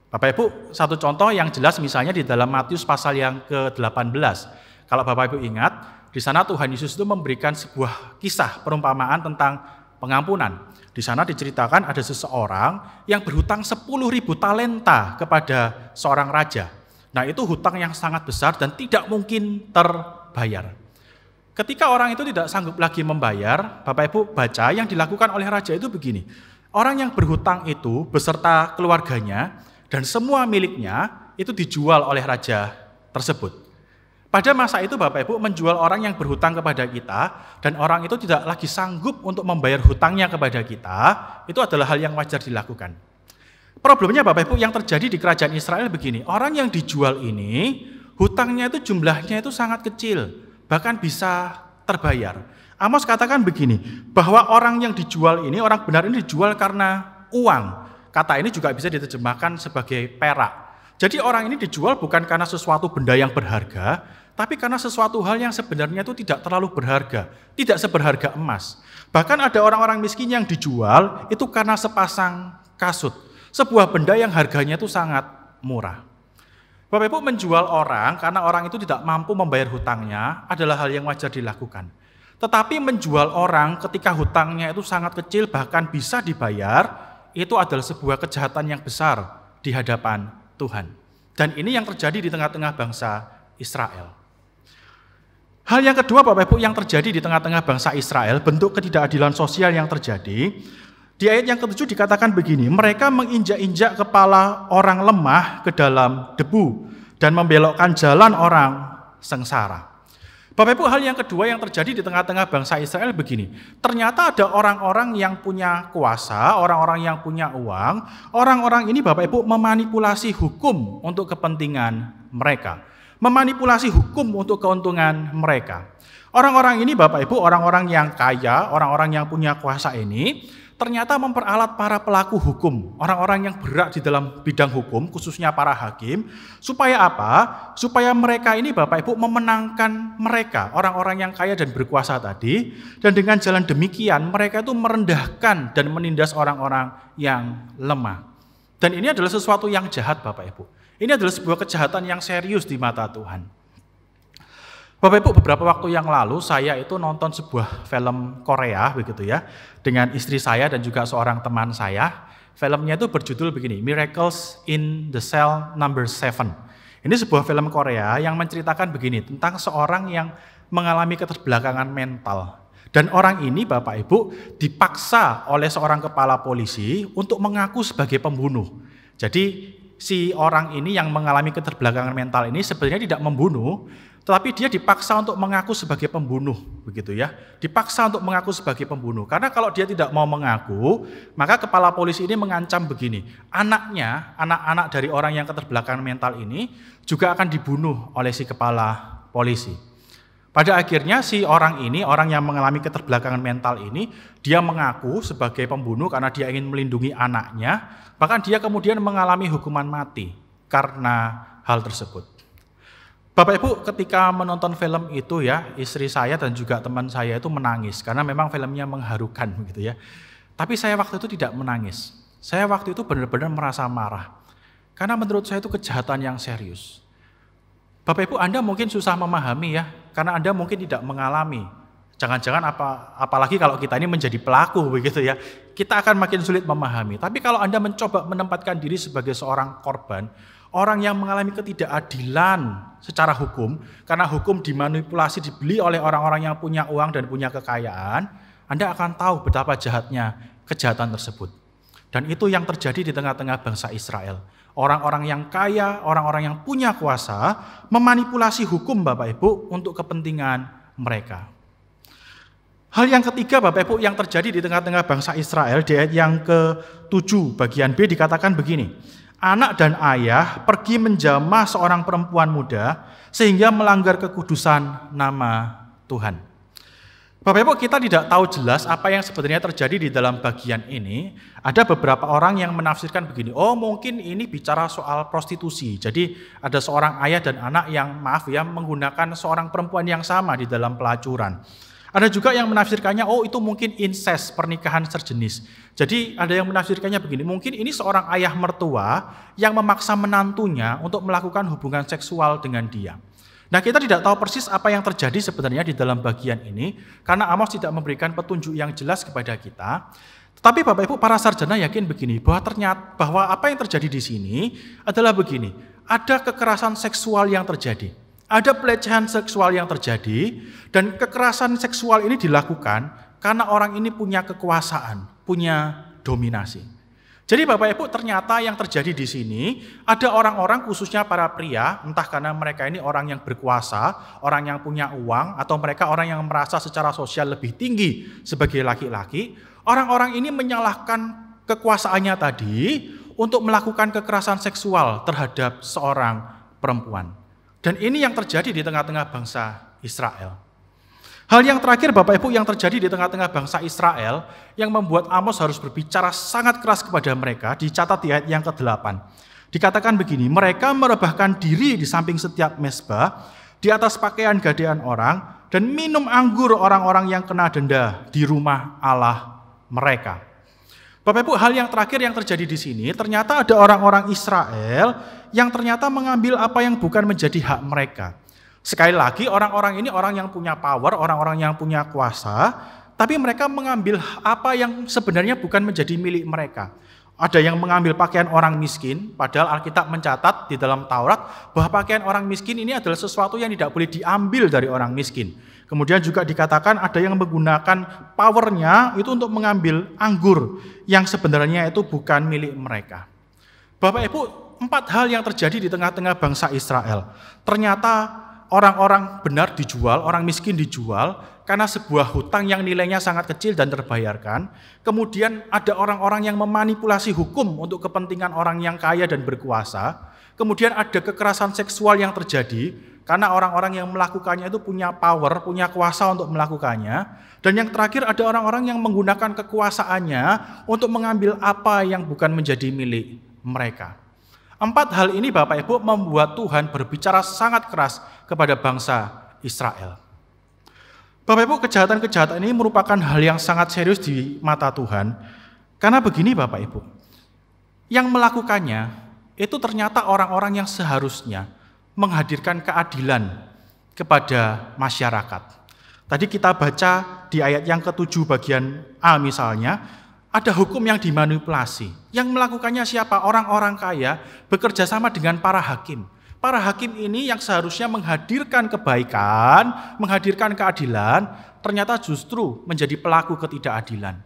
Bapak Ibu, satu contoh yang jelas misalnya di dalam Matius pasal yang ke-18. Kalau Bapak Ibu ingat, di sana Tuhan Yesus itu memberikan sebuah kisah perumpamaan tentang pengampunan. Di sana diceritakan ada seseorang yang berhutang 10.000 talenta kepada seorang raja. Nah itu hutang yang sangat besar dan tidak mungkin terbayar. Ketika orang itu tidak sanggup lagi membayar, Bapak Ibu baca yang dilakukan oleh raja itu begini. Orang yang berhutang itu beserta keluarganya dan semua miliknya itu dijual oleh raja tersebut. Pada masa itu Bapak Ibu menjual orang yang berhutang kepada kita dan orang itu tidak lagi sanggup untuk membayar hutangnya kepada kita, itu adalah hal yang wajar dilakukan. Problemnya Bapak Ibu yang terjadi di kerajaan Israel begini, orang yang dijual ini hutangnya itu jumlahnya itu sangat kecil, bahkan bisa terbayar. Amos katakan begini, bahwa orang yang dijual ini, orang benar ini dijual karena uang. Kata ini juga bisa diterjemahkan sebagai perak. Jadi orang ini dijual bukan karena sesuatu benda yang berharga, tapi karena sesuatu hal yang sebenarnya itu tidak terlalu berharga, tidak seberharga emas. Bahkan ada orang-orang miskin yang dijual itu karena sepasang kasut, sebuah benda yang harganya itu sangat murah. Bapak Ibu, menjual orang karena orang itu tidak mampu membayar hutangnya adalah hal yang wajar dilakukan. Tetapi menjual orang ketika hutangnya itu sangat kecil bahkan bisa dibayar, itu adalah sebuah kejahatan yang besar di hadapan Tuhan. Dan ini yang terjadi di tengah-tengah bangsa Israel. Hal yang kedua Bapak Ibu yang terjadi di tengah-tengah bangsa Israel, bentuk ketidakadilan sosial yang terjadi, di ayat yang ke-7 dikatakan begini, mereka menginjak-injak kepala orang lemah ke dalam debu dan membelokkan jalan orang sengsara. Bapak Ibu, hal yang kedua yang terjadi di tengah-tengah bangsa Israel begini, ternyata ada orang-orang yang punya kuasa, orang-orang yang punya uang, orang-orang ini Bapak Ibu memanipulasi hukum untuk kepentingan mereka, memanipulasi hukum untuk keuntungan mereka. Orang-orang ini Bapak Ibu, orang-orang yang kaya, orang-orang yang punya kuasa ini, ternyata memperalat para pelaku hukum, orang-orang yang berat di dalam bidang hukum, khususnya para hakim, supaya apa? Supaya mereka ini Bapak Ibu memenangkan mereka, orang-orang yang kaya dan berkuasa tadi, dan dengan jalan demikian mereka itu merendahkan dan menindas orang-orang yang lemah. Dan ini adalah sesuatu yang jahat Bapak Ibu. Ini adalah sebuah kejahatan yang serius di mata Tuhan. Bapak Ibu, beberapa waktu yang lalu saya itu nonton sebuah film Korea begitu ya, dengan istri saya dan juga seorang teman saya. Filmnya itu berjudul begini, Miracles in the Cell Number 7. Ini sebuah film Korea yang menceritakan begini, tentang seorang yang mengalami keterbelakangan mental. Dan orang ini Bapak Ibu dipaksa oleh seorang kepala polisi untuk mengaku sebagai pembunuh. Jadi si orang ini yang mengalami keterbelakangan mental ini sebenarnya tidak membunuh, tetapi dia dipaksa untuk mengaku sebagai pembunuh, begitu ya. Dipaksa untuk mengaku sebagai pembunuh. Karena kalau dia tidak mau mengaku, maka kepala polisi ini mengancam begini, anaknya, anak-anak dari orang yang keterbelakangan mental ini juga akan dibunuh oleh si kepala polisi. Pada akhirnya si orang ini, orang yang mengalami keterbelakangan mental ini, dia mengaku sebagai pembunuh karena dia ingin melindungi anaknya, bahkan dia kemudian mengalami hukuman mati karena hal tersebut. Bapak Ibu, ketika menonton film itu ya, istri saya dan juga teman saya itu menangis karena memang filmnya mengharukan begitu ya. Tapi saya waktu itu tidak menangis. Saya waktu itu benar-benar merasa marah. Karena menurut saya itu kejahatan yang serius. Bapak Ibu, Anda mungkin susah memahami ya, karena Anda mungkin tidak mengalami. Jangan-jangan apalagi kalau kita ini menjadi pelaku begitu ya, kita akan makin sulit memahami. Tapi kalau Anda mencoba menempatkan diri sebagai seorang korban, orang yang mengalami ketidakadilan secara hukum, karena hukum dimanipulasi, dibeli oleh orang-orang yang punya uang dan punya kekayaan, Anda akan tahu betapa jahatnya kejahatan tersebut. Dan itu yang terjadi di tengah-tengah bangsa Israel. Orang-orang yang kaya, orang-orang yang punya kuasa, memanipulasi hukum Bapak Ibu untuk kepentingan mereka. Hal yang ketiga Bapak Ibu yang terjadi di tengah-tengah bangsa Israel, di ayat yang ke-7 bagian B dikatakan begini. Anak dan ayah pergi menjamah seorang perempuan muda sehingga melanggar kekudusan nama Tuhan. Bapak Ibu, kita tidak tahu jelas apa yang sebenarnya terjadi di dalam bagian ini. Ada beberapa orang yang menafsirkan begini, oh mungkin ini bicara soal prostitusi. Jadi ada seorang ayah dan anak yang menggunakan seorang perempuan yang sama di dalam pelacuran. Ada juga yang menafsirkannya, oh itu mungkin incest, pernikahan sejenis. Jadi ada yang menafsirkannya begini, mungkin ini seorang ayah mertua yang memaksa menantunya untuk melakukan hubungan seksual dengan dia. Nah, kita tidak tahu persis apa yang terjadi sebenarnya di dalam bagian ini, karena Amos tidak memberikan petunjuk yang jelas kepada kita. Tetapi Bapak Ibu, para sarjana yakin begini, bahwa apa yang terjadi di sini adalah begini, ada kekerasan seksual yang terjadi. Ada pelecehan seksual yang terjadi, dan kekerasan seksual ini dilakukan karena orang ini punya kekuasaan, punya dominasi. Jadi Bapak Ibu, ternyata yang terjadi di sini ada orang-orang khususnya para pria, entah karena mereka ini orang yang berkuasa, orang yang punya uang, atau mereka orang yang merasa secara sosial lebih tinggi sebagai laki-laki. Orang-orang ini menyalahkan kekuasaannya tadi untuk melakukan kekerasan seksual terhadap seorang perempuan. Dan ini yang terjadi di tengah-tengah bangsa Israel. Hal yang terakhir Bapak Ibu yang terjadi di tengah-tengah bangsa Israel yang membuat Amos harus berbicara sangat keras kepada mereka dicatat di ayat yang ke-8. Dikatakan begini, mereka merebahkan diri di samping setiap mezbah, di atas pakaian gadean orang, dan minum anggur orang-orang yang kena denda di rumah Allah mereka. Bapak Ibu, hal yang terakhir yang terjadi di sini, ternyata ada orang-orang Israel yang ternyata mengambil apa yang bukan menjadi hak mereka. Sekali lagi, orang-orang ini orang yang punya power, orang-orang yang punya kuasa, tapi mereka mengambil apa yang sebenarnya bukan menjadi milik mereka. Ada yang mengambil pakaian orang miskin, padahal Alkitab mencatat di dalam Taurat bahwa pakaian orang miskin ini adalah sesuatu yang tidak boleh diambil dari orang miskin. Kemudian juga dikatakan ada yang menggunakan powernya itu untuk mengambil anggur yang sebenarnya itu bukan milik mereka. Bapak Ibu, 4 hal yang terjadi di tengah-tengah bangsa Israel. Ternyata orang-orang benar dijual, orang miskin dijual karena sebuah hutang yang nilainya sangat kecil dan terbayarkan. Kemudian ada orang-orang yang memanipulasi hukum untuk kepentingan orang yang kaya dan berkuasa. Kemudian ada kekerasan seksual yang terjadi karena orang-orang yang melakukannya itu punya power, punya kuasa untuk melakukannya. Dan yang terakhir ada orang-orang yang menggunakan kekuasaannya untuk mengambil apa yang bukan menjadi milik mereka. 4 hal ini Bapak Ibu membuat Tuhan berbicara sangat keras kepada bangsa Israel. Bapak Ibu, kejahatan-kejahatan ini merupakan hal yang sangat serius di mata Tuhan. Karena begini Bapak Ibu, yang melakukannya itu ternyata orang-orang yang seharusnya menghadirkan keadilan kepada masyarakat. Tadi kita baca di ayat yang ke-7 bagian A misalnya, ada hukum yang dimanipulasi. Yang melakukannya siapa? Orang-orang kaya bekerja sama dengan para hakim. Para hakim ini yang seharusnya menghadirkan kebaikan, menghadirkan keadilan, ternyata justru menjadi pelaku ketidakadilan.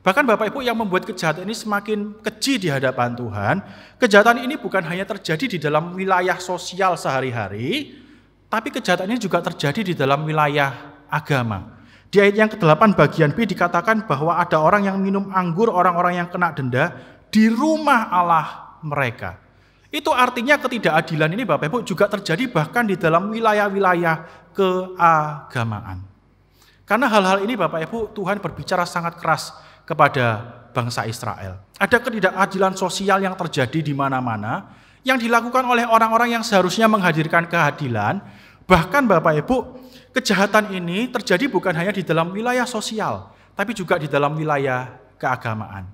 Bahkan Bapak Ibu, yang membuat kejahatan ini semakin keji di hadapan Tuhan, kejahatan ini bukan hanya terjadi di dalam wilayah sosial sehari-hari, tapi kejahatan ini juga terjadi di dalam wilayah agama. Di ayat yang ke-8 bagian B dikatakan bahwa ada orang yang minum anggur orang-orang yang kena denda di rumah Allah mereka. Itu artinya ketidakadilan ini Bapak Ibu juga terjadi bahkan di dalam wilayah-wilayah keagamaan. Karena hal-hal ini Bapak Ibu, Tuhan berbicara sangat keras kepada bangsa Israel. Ada ketidakadilan sosial yang terjadi di mana-mana, yang dilakukan oleh orang-orang yang seharusnya menghadirkan keadilan. Bahkan Bapak Ibu, kejahatan ini terjadi bukan hanya di dalam wilayah sosial, tapi juga di dalam wilayah keagamaan.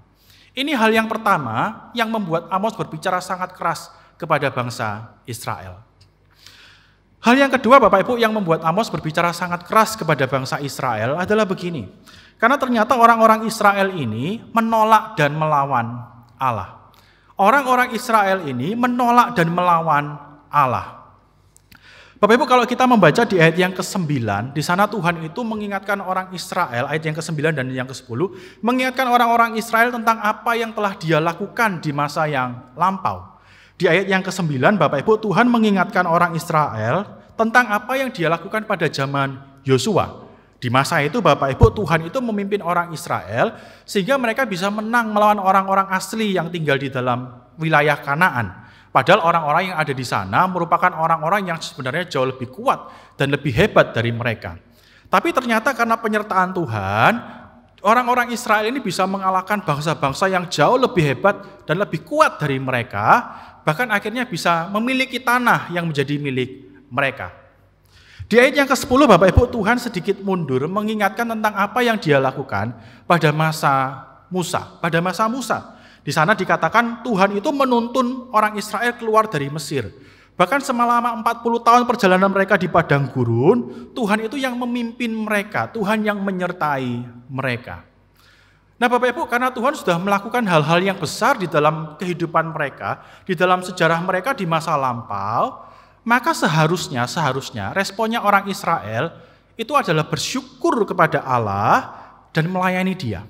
Ini hal yang pertama yang membuat Amos berbicara sangat keras kepada bangsa Israel. Hal yang kedua Bapak Ibu yang membuat Amos berbicara sangat keras kepada bangsa Israel adalah begini. Karena ternyata orang-orang Israel ini menolak dan melawan Allah. Orang-orang Israel ini menolak dan melawan Allah. Bapak Ibu, kalau kita membaca di ayat yang ke-9, di sana Tuhan itu mengingatkan orang Israel, ayat yang ke-9 dan yang ke-10, mengingatkan orang-orang Israel tentang apa yang telah dia lakukan di masa yang lampau. Di ayat yang ke-9, Bapak Ibu, Tuhan mengingatkan orang Israel tentang apa yang dia lakukan pada zaman Yosua. Di masa itu Bapak Ibu, Tuhan itu memimpin orang Israel sehingga mereka bisa menang melawan orang-orang asli yang tinggal di dalam wilayah Kanaan. Padahal orang-orang yang ada di sana merupakan orang-orang yang sebenarnya jauh lebih kuat dan lebih hebat dari mereka. Tapi ternyata karena penyertaan Tuhan, orang-orang Israel ini bisa mengalahkan bangsa-bangsa yang jauh lebih hebat dan lebih kuat dari mereka, bahkan akhirnya bisa memiliki tanah yang menjadi milik mereka. Di ayat yang ke-10 Bapak Ibu, Tuhan sedikit mundur mengingatkan tentang apa yang dia lakukan pada masa Musa. Di sana dikatakan Tuhan itu menuntun orang Israel keluar dari Mesir. Bahkan selama 40 tahun perjalanan mereka di padang gurun, Tuhan itu yang memimpin mereka, Tuhan yang menyertai mereka. Nah Bapak Ibu, karena Tuhan sudah melakukan hal-hal yang besar di dalam kehidupan mereka, di dalam sejarah mereka di masa lampau, maka seharusnya responnya orang Israel itu adalah bersyukur kepada Allah dan melayani Dia.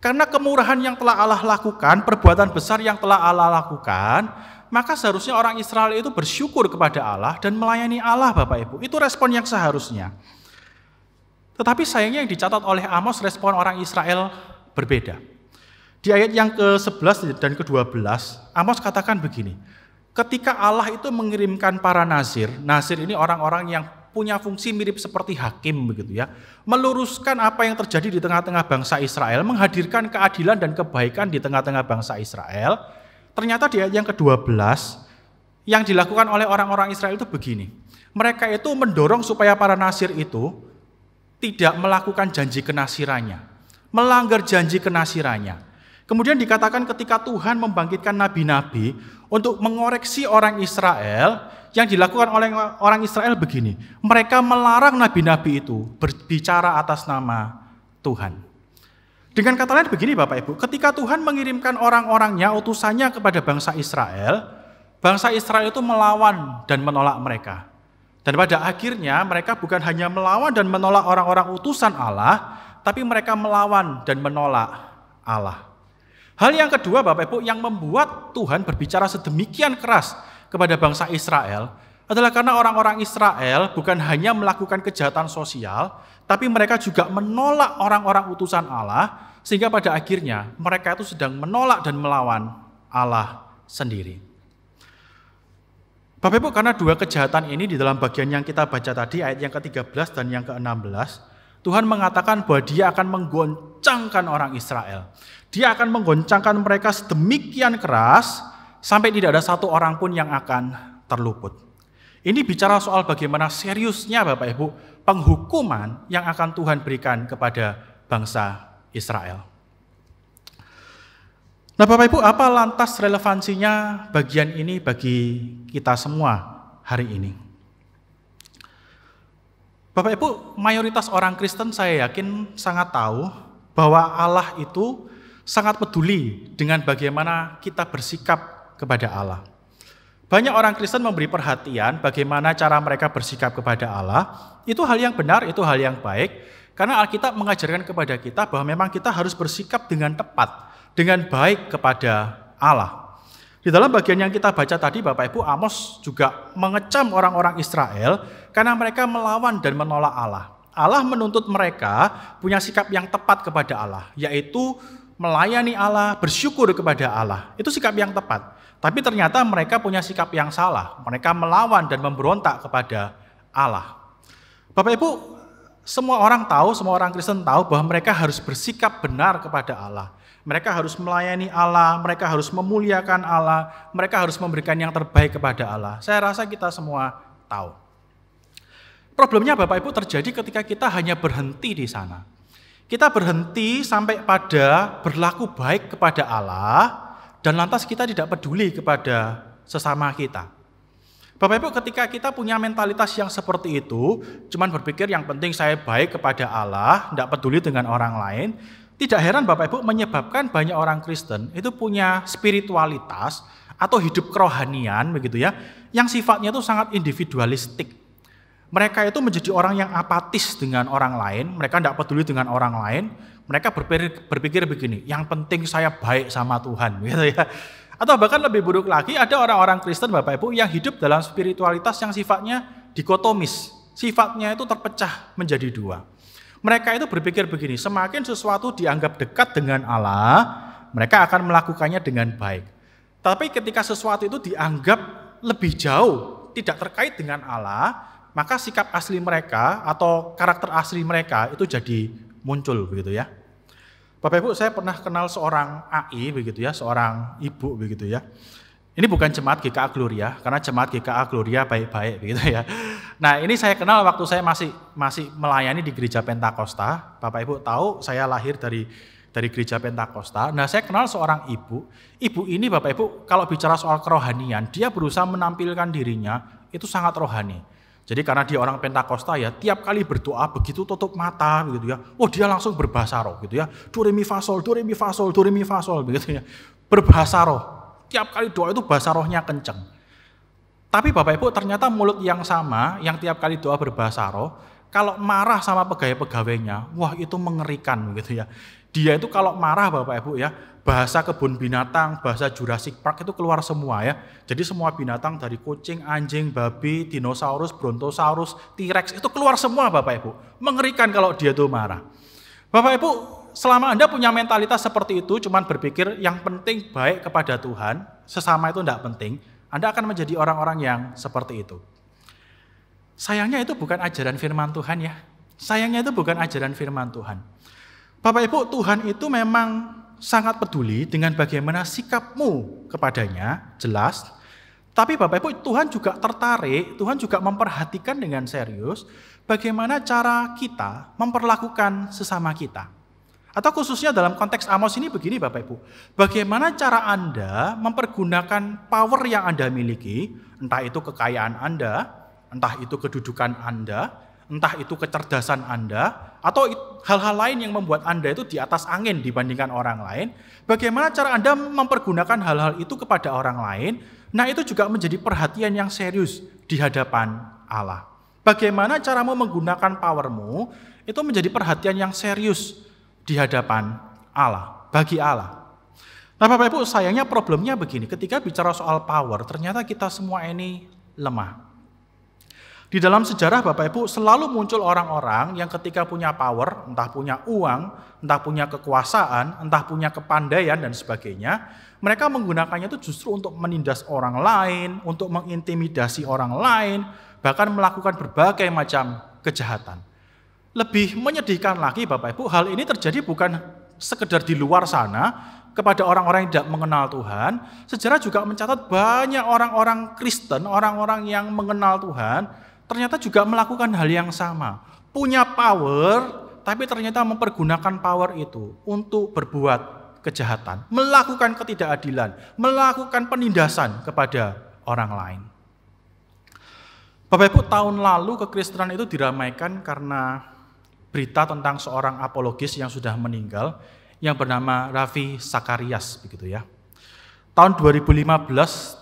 Karena kemurahan yang telah Allah lakukan, perbuatan besar yang telah Allah lakukan, maka seharusnya orang Israel itu bersyukur kepada Allah dan melayani Allah Bapak Ibu. Itu respon yang seharusnya. Tetapi sayangnya yang dicatat oleh Amos, respon orang Israel berbeda. Di ayat yang ke-11 dan ke-12, Amos katakan begini, ketika Allah itu mengirimkan para nazir ini orang-orang yang punya fungsi mirip seperti hakim begitu ya, meluruskan apa yang terjadi di tengah-tengah bangsa Israel, menghadirkan keadilan dan kebaikan di tengah-tengah bangsa Israel. Ternyata di ayat yang ke-12 yang dilakukan oleh orang-orang Israel itu begini. Mereka itu mendorong supaya para nazir itu tidak melakukan janji kenasirannya, melanggar janji kenasirannya. Kemudian dikatakan ketika Tuhan membangkitkan nabi-nabi untuk mengoreksi orang Israel, yang dilakukan oleh orang Israel begini, mereka melarang nabi-nabi itu berbicara atas nama Tuhan. Dengan kata lain begini Bapak Ibu, ketika Tuhan mengirimkan orang-orangnya, utusannya kepada bangsa Israel itu melawan dan menolak mereka. Dan pada akhirnya mereka bukan hanya melawan dan menolak orang-orang utusan Allah, tapi mereka melawan dan menolak Allah. Hal yang kedua Bapak Ibu yang membuat Tuhan berbicara sedemikian keras kepada bangsa Israel adalah karena orang-orang Israel bukan hanya melakukan kejahatan sosial, tapi mereka juga menolak orang-orang utusan Allah, sehingga pada akhirnya mereka itu sedang menolak dan melawan Allah sendiri. Bapak Ibu, karena dua kejahatan ini di dalam bagian yang kita baca tadi, ayat yang ke-13 dan yang ke-16, Tuhan mengatakan bahwa Dia akan menggoncangkan orang Israel. Dia akan menggoncangkan mereka sedemikian keras, sampai tidak ada satu orang pun yang akan terluput. Ini bicara soal bagaimana seriusnya Bapak Ibu penghukuman yang akan Tuhan berikan kepada bangsa Israel. Nah Bapak Ibu, apa lantas relevansinya bagian ini bagi kita semua hari ini? Bapak Ibu, mayoritas orang Kristen saya yakin sangat tahu bahwa Allah itu sangat peduli dengan bagaimana kita bersikap kepada Allah. Banyak orang Kristen memberi perhatian bagaimana cara mereka bersikap kepada Allah. Itu hal yang benar, itu hal yang baik. Karena Alkitab mengajarkan kepada kita bahwa memang kita harus bersikap dengan tepat, dengan baik kepada Allah. Di dalam bagian yang kita baca tadi Bapak Ibu, Amos juga mengecam orang-orang Israel karena mereka melawan dan menolak Allah. Allah menuntut mereka punya sikap yang tepat kepada Allah, yaitu melayani Allah, bersyukur kepada Allah. Itu sikap yang tepat. Tapi ternyata mereka punya sikap yang salah. Mereka melawan dan memberontak kepada Allah. Bapak Ibu, semua orang tahu, semua orang Kristen tahu bahwa mereka harus bersikap benar kepada Allah. Mereka harus melayani Allah, mereka harus memuliakan Allah, mereka harus memberikan yang terbaik kepada Allah. Saya rasa kita semua tahu. Problemnya Bapak Ibu terjadi ketika kita hanya berhenti di sana. Kita berhenti sampai pada berlaku baik kepada Allah, dan lantas kita tidak peduli kepada sesama kita. Bapak Ibu, ketika kita punya mentalitas yang seperti itu, cuman berpikir yang penting saya baik kepada Allah, tidak peduli dengan orang lain, tidak heran Bapak Ibu menyebabkan banyak orang Kristen itu punya spiritualitas atau hidup kerohanian begitu ya, yang sifatnya itu sangat individualistik. Mereka itu menjadi orang yang apatis dengan orang lain, mereka tidak peduli dengan orang lain, mereka berpikir begini, yang penting saya baik sama Tuhan gitu ya. Atau bahkan lebih buruk lagi, ada orang-orang Kristen Bapak Ibu yang hidup dalam spiritualitas yang sifatnya dikotomis. Sifatnya itu terpecah menjadi dua. Mereka itu berpikir begini, semakin sesuatu dianggap dekat dengan Allah, mereka akan melakukannya dengan baik. Tapi ketika sesuatu itu dianggap lebih jauh, tidak terkait dengan Allah, maka sikap asli mereka atau karakter asli mereka itu jadi muncul begitu ya. Bapak Ibu, saya pernah kenal seorang AI begitu ya, seorang ibu begitu ya. Ini bukan jemaat GKA Gloria, karena jemaat GKA Gloria baik-baik begitu ya. Nah, ini saya kenal waktu saya masih melayani di gereja Pentakosta. Bapak Ibu tahu saya lahir dari gereja Pentakosta. Nah, saya kenal seorang ibu. Ibu ini Bapak Ibu kalau bicara soal kerohanian, dia berusaha menampilkan dirinya itu sangat rohani. Jadi karena dia orang Pentakosta ya, tiap kali berdoa begitu tutup mata gitu ya. Oh, dia langsung berbahasa roh gitu ya. Do re mi fa sol, do re mi fa sol, do re mi fa sol begitu ya. Berbahasa roh. Tiap kali doa itu bahasa rohnya kenceng. Tapi Bapak Ibu ternyata mulut yang sama, yang tiap kali doa berbahasa roh, kalau marah sama pegawai-pegawainya, wah itu mengerikan gitu ya. Dia itu kalau marah Bapak Ibu ya, bahasa kebun binatang, bahasa Jurassic Park itu keluar semua ya. Jadi semua binatang dari kucing, anjing, babi, dinosaurus, brontosaurus, T-Rex itu keluar semua Bapak Ibu. Mengerikan kalau dia itu marah. Bapak Ibu, selama Anda punya mentalitas seperti itu, cuman berpikir yang penting baik kepada Tuhan, sesama itu tidak penting, Anda akan menjadi orang-orang yang seperti itu. Sayangnya itu bukan ajaran firman Tuhan ya. Sayangnya itu bukan ajaran firman Tuhan. Bapak Ibu, Tuhan itu memang sangat peduli dengan bagaimana sikapmu kepadanya, jelas. Tapi Bapak Ibu, Tuhan juga tertarik, Tuhan juga memperhatikan dengan serius bagaimana cara kita memperlakukan sesama kita. Atau khususnya dalam konteks Amos ini begini Bapak Ibu, bagaimana cara Anda mempergunakan power yang Anda miliki, entah itu kekayaan Anda, entah itu kedudukan Anda, entah itu kecerdasan Anda, atau hal-hal lain yang membuat Anda itu di atas angin dibandingkan orang lain, bagaimana cara Anda mempergunakan hal-hal itu kepada orang lain, nah itu juga menjadi perhatian yang serius di hadapan Allah. Bagaimana caramu menggunakan powermu, itu menjadi perhatian yang serius di hadapan Allah, bagi Allah. Nah Bapak Ibu, sayangnya problemnya begini, ketika bicara soal power, ternyata kita semua ini lemah. Di dalam sejarah Bapak Ibu selalu muncul orang-orang yang ketika punya power, entah punya uang, entah punya kekuasaan, entah punya kepandaian dan sebagainya, mereka menggunakannya itu justru untuk menindas orang lain, untuk mengintimidasi orang lain, bahkan melakukan berbagai macam kejahatan. Lebih menyedihkan lagi Bapak Ibu, hal ini terjadi bukan sekedar di luar sana, kepada orang-orang yang tidak mengenal Tuhan. Sejarah juga mencatat banyak orang-orang Kristen, orang-orang yang mengenal Tuhan, ternyata juga melakukan hal yang sama. Punya power, tapi ternyata mempergunakan power itu untuk berbuat kejahatan, melakukan ketidakadilan, melakukan penindasan kepada orang lain. Bapak Ibu, tahun lalu kekristenan itu diramaikan karena berita tentang seorang apologis yang sudah meninggal, yang bernama Ravi Zacharias begitu ya. Tahun 2015, 2016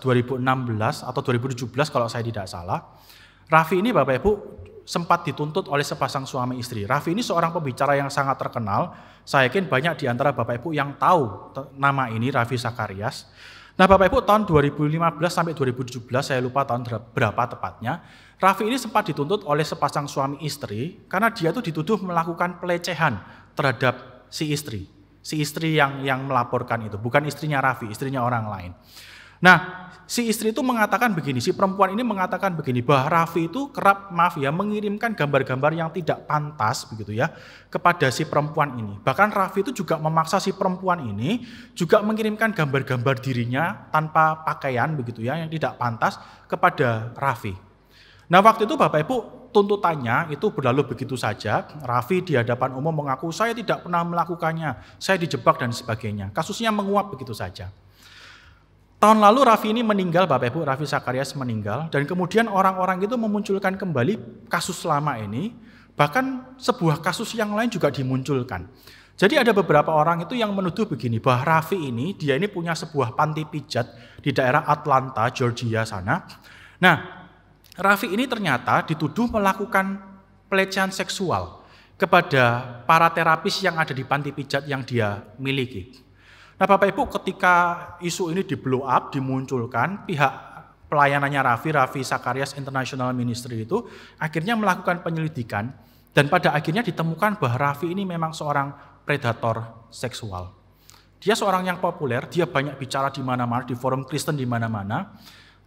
atau 2017 kalau saya tidak salah, Ravi ini Bapak Ibu sempat dituntut oleh sepasang suami istri. Ravi ini seorang pembicara yang sangat terkenal. Saya yakin banyak di antara Bapak Ibu yang tahu nama ini, Ravi Zacharias. Nah Bapak Ibu, tahun 2015 sampai 2017, saya lupa tahun berapa tepatnya, Ravi ini sempat dituntut oleh sepasang suami istri karena dia tuh dituduh melakukan pelecehan terhadap si istri. Si istri yang melaporkan itu, bukan istrinya Ravi, istrinya orang lain. Nah, si istri itu mengatakan begini, si perempuan ini mengatakan begini, bahwa Raffi itu kerap mengirimkan gambar-gambar yang tidak pantas begitu ya kepada si perempuan ini. Bahkan Raffi itu juga memaksa si perempuan ini juga mengirimkan gambar-gambar dirinya tanpa pakaian begitu ya yang tidak pantas kepada Raffi. Nah, waktu itu Bapak Ibu, tuntutannya itu berlalu begitu saja. Raffi di hadapan umum mengaku saya tidak pernah melakukannya, saya dijebak dan sebagainya. Kasusnya menguap begitu saja. Tahun lalu Raffi ini meninggal, Bapak Ibu, Raffi Sakarias meninggal, dan kemudian orang-orang itu memunculkan kembali kasus lama ini, bahkan sebuah kasus yang lain juga dimunculkan. Jadi ada beberapa orang itu yang menuduh begini, bahwa Raffi ini, dia ini punya sebuah panti pijat di daerah Atlanta, Georgia sana. Nah, Raffi ini ternyata dituduh melakukan pelecehan seksual kepada para terapis yang ada di panti pijat yang dia miliki. Nah, Bapak Ibu, ketika isu ini di blow up, dimunculkan, pihak pelayanannya Raffi Sakarias International Ministry itu akhirnya melakukan penyelidikan dan pada akhirnya ditemukan bahwa Raffi ini memang seorang predator seksual. Dia seorang yang populer, dia banyak bicara di mana-mana, di forum Kristen di mana-mana,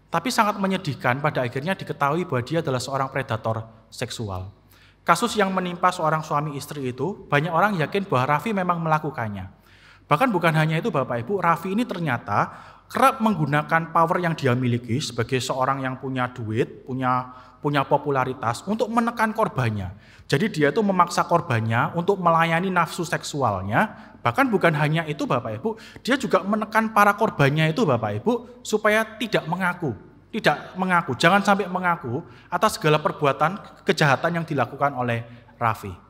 tapi sangat menyedihkan pada akhirnya diketahui bahwa dia adalah seorang predator seksual. Kasus yang menimpa seorang suami istri itu, banyak orang yakin bahwa Raffi memang melakukannya. Bahkan bukan hanya itu Bapak Ibu, Raffi ini ternyata kerap menggunakan power yang dia miliki sebagai seorang yang punya duit, punya popularitas untuk menekan korbannya. Jadi dia itu memaksa korbannya untuk melayani nafsu seksualnya. Bahkan bukan hanya itu Bapak Ibu, dia juga menekan para korbannya itu Bapak Ibu supaya tidak mengaku, jangan sampai mengaku atas segala perbuatan kejahatan yang dilakukan oleh Raffi.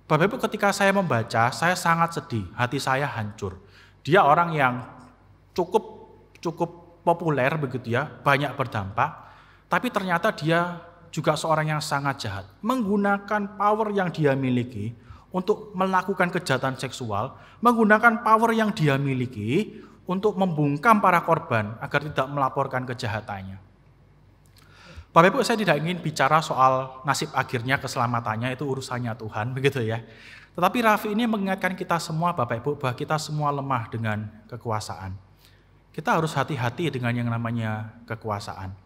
Bapak Ibu, ketika saya membaca, saya sangat sedih, hati saya hancur. Dia orang yang cukup populer begitu ya, banyak berdampak, tapi ternyata dia juga seorang yang sangat jahat, menggunakan power yang dia miliki untuk melakukan kejahatan seksual, menggunakan power yang dia miliki untuk membungkam para korban agar tidak melaporkan kejahatannya. Bapak Ibu, saya tidak ingin bicara soal nasib akhirnya keselamatannya, itu urusannya Tuhan, begitu ya. Tetapi Raffi ini mengingatkan kita semua Bapak Ibu bahwa kita semua lemah dengan kekuasaan. Kita harus hati-hati dengan yang namanya kekuasaan.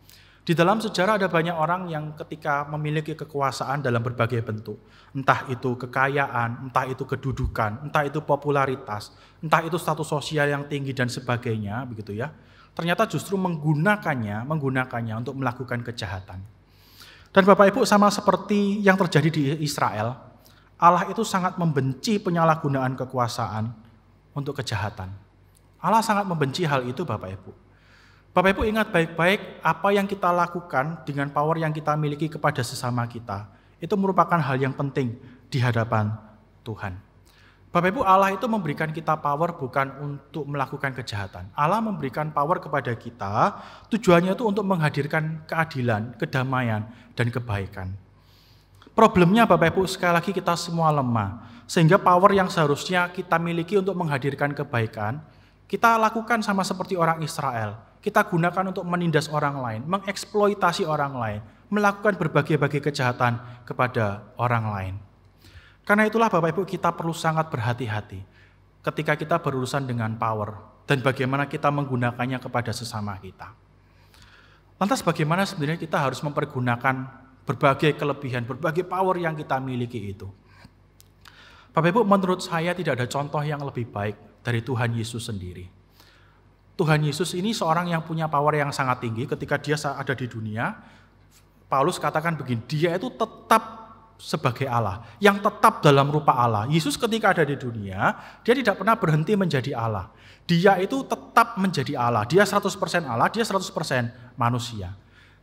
Di dalam sejarah ada banyak orang yang ketika memiliki kekuasaan dalam berbagai bentuk, entah itu kekayaan, entah itu kedudukan, entah itu popularitas, entah itu status sosial yang tinggi dan sebagainya, begitu ya. Ternyata justru menggunakannya untuk melakukan kejahatan. Dan Bapak Ibu, sama seperti yang terjadi di Israel, Allah itu sangat membenci penyalahgunaan kekuasaan untuk kejahatan. Allah sangat membenci hal itu Bapak Ibu. Bapak Ibu ingat baik-baik apa yang kita lakukan dengan power yang kita miliki kepada sesama kita. Itu merupakan hal yang penting di hadapan Tuhan. Bapak Ibu, Allah itu memberikan kita power bukan untuk melakukan kejahatan. Allah memberikan power kepada kita, tujuannya itu untuk menghadirkan keadilan, kedamaian, dan kebaikan. Problemnya Bapak Ibu, sekali lagi kita semua lemah. Sehingga power yang seharusnya kita miliki untuk menghadirkan kebaikan, kita lakukan sama seperti orang Israel. Kita gunakan untuk menindas orang lain, mengeksploitasi orang lain, melakukan berbagai-bagai kejahatan kepada orang lain. Karena itulah Bapak Ibu, kita perlu sangat berhati-hati ketika kita berurusan dengan power dan bagaimana kita menggunakannya kepada sesama kita. Lantas bagaimana sebenarnya kita harus mempergunakan berbagai kelebihan, berbagai power yang kita miliki itu. Bapak Ibu, menurut saya tidak ada contoh yang lebih baik dari Tuhan Yesus sendiri. Tuhan Yesus ini seorang yang punya power yang sangat tinggi. Ketika dia ada di dunia, Paulus katakan begini, dia itu tetap sebagai Allah, yang tetap dalam rupa Allah. Yesus ketika ada di dunia, dia tidak pernah berhenti menjadi Allah. Dia itu tetap menjadi Allah. Dia 100% Allah, dia 100% manusia.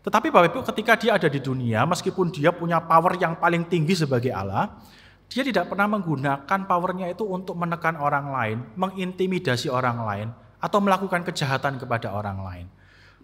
Tetapi Bapak Ibu, ketika dia ada di dunia, meskipun dia punya power yang paling tinggi sebagai Allah, dia tidak pernah menggunakan powernya itu untuk menekan orang lain, mengintimidasi orang lain, atau melakukan kejahatan kepada orang lain.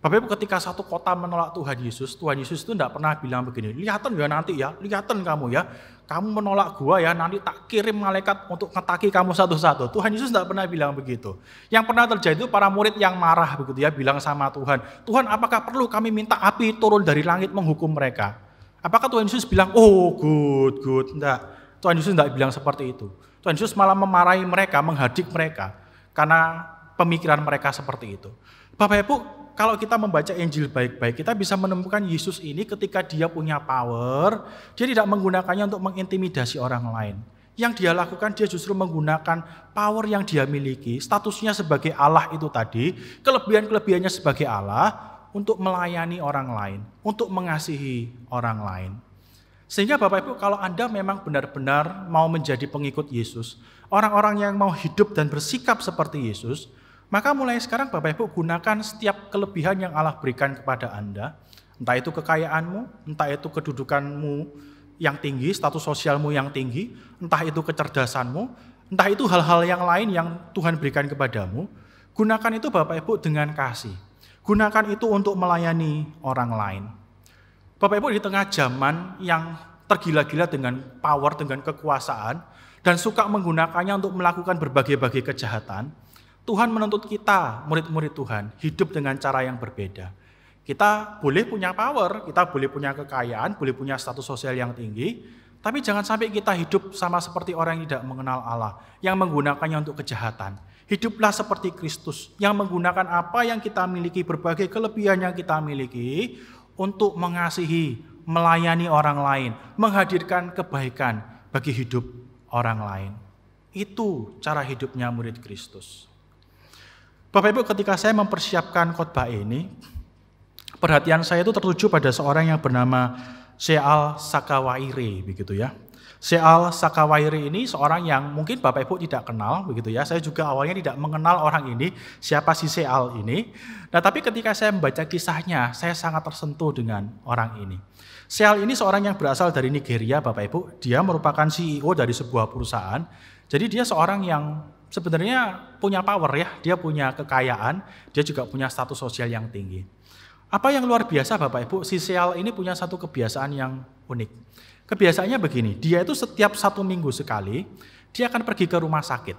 Bapak Ibu, ketika satu kota menolak Tuhan Yesus itu tidak pernah bilang begini, lihatan ya nanti ya, lihatan kamu ya, kamu menolak gua ya, nanti tak kirim malaikat untuk ngetaki kamu satu-satu. Tuhan Yesus tidak pernah bilang begitu. Yang pernah terjadi itu para murid yang marah begitu ya, bilang sama Tuhan, Tuhan apakah perlu kami minta api turun dari langit menghukum mereka? Apakah Tuhan Yesus bilang, oh good, enggak. Tuhan Yesus tidak bilang seperti itu. Tuhan Yesus malah memarahi mereka, menghadik mereka, karena pemikiran mereka seperti itu. Bapak Ibu, kalau kita membaca Injil baik-baik, kita bisa menemukan Yesus ini ketika dia punya power, dia tidak menggunakannya untuk mengintimidasi orang lain. Yang dia lakukan, dia justru menggunakan power yang dia miliki, statusnya sebagai Allah itu tadi, kelebihan-kelebihannya sebagai Allah, untuk melayani orang lain, untuk mengasihi orang lain. Sehingga Bapak Ibu, kalau Anda memang benar-benar mau menjadi pengikut Yesus, orang-orang yang mau hidup dan bersikap seperti Yesus, maka mulai sekarang Bapak Ibu gunakan setiap kelebihan yang Allah berikan kepada Anda, entah itu kekayaanmu, entah itu kedudukanmu yang tinggi, status sosialmu yang tinggi, entah itu kecerdasanmu, entah itu hal-hal yang lain yang Tuhan berikan kepadamu, gunakan itu Bapak Ibu dengan kasih. Gunakan itu untuk melayani orang lain. Bapak Ibu, di tengah zaman yang tergila-gila dengan power, dengan kekuasaan, dan suka menggunakannya untuk melakukan berbagai-bagai kejahatan, Tuhan menuntut kita, murid-murid Tuhan, hidup dengan cara yang berbeda. Kita boleh punya power, kita boleh punya kekayaan, boleh punya status sosial yang tinggi, tapi jangan sampai kita hidup sama seperti orang yang tidak mengenal Allah, yang menggunakannya untuk kejahatan. Hiduplah seperti Kristus, yang menggunakan apa yang kita miliki, berbagai kelebihan yang kita miliki, untuk mengasihi, melayani orang lain, menghadirkan kebaikan bagi hidup orang lain. Itu cara hidupnya murid Kristus. Bapak Ibu, ketika saya mempersiapkan khotbah ini, perhatian saya itu tertuju pada seorang yang bernama Sheal Sakawaire, begitu ya. Sheal Sakawaire ini seorang yang mungkin Bapak Ibu tidak kenal, begitu ya. Saya juga awalnya tidak mengenal orang ini, siapa si Sheal ini. Nah, tapi ketika saya membaca kisahnya, saya sangat tersentuh dengan orang ini. Sheal ini seorang yang berasal dari Nigeria, Bapak Ibu. Dia merupakan CEO dari sebuah perusahaan. Jadi dia seorang yang sebenarnya punya power ya, dia punya kekayaan, dia juga punya status sosial yang tinggi. Apa yang luar biasa Bapak Ibu, si Sheal ini punya satu kebiasaan yang unik. Kebiasaannya begini, dia itu setiap 1 minggu sekali, dia akan pergi ke rumah sakit.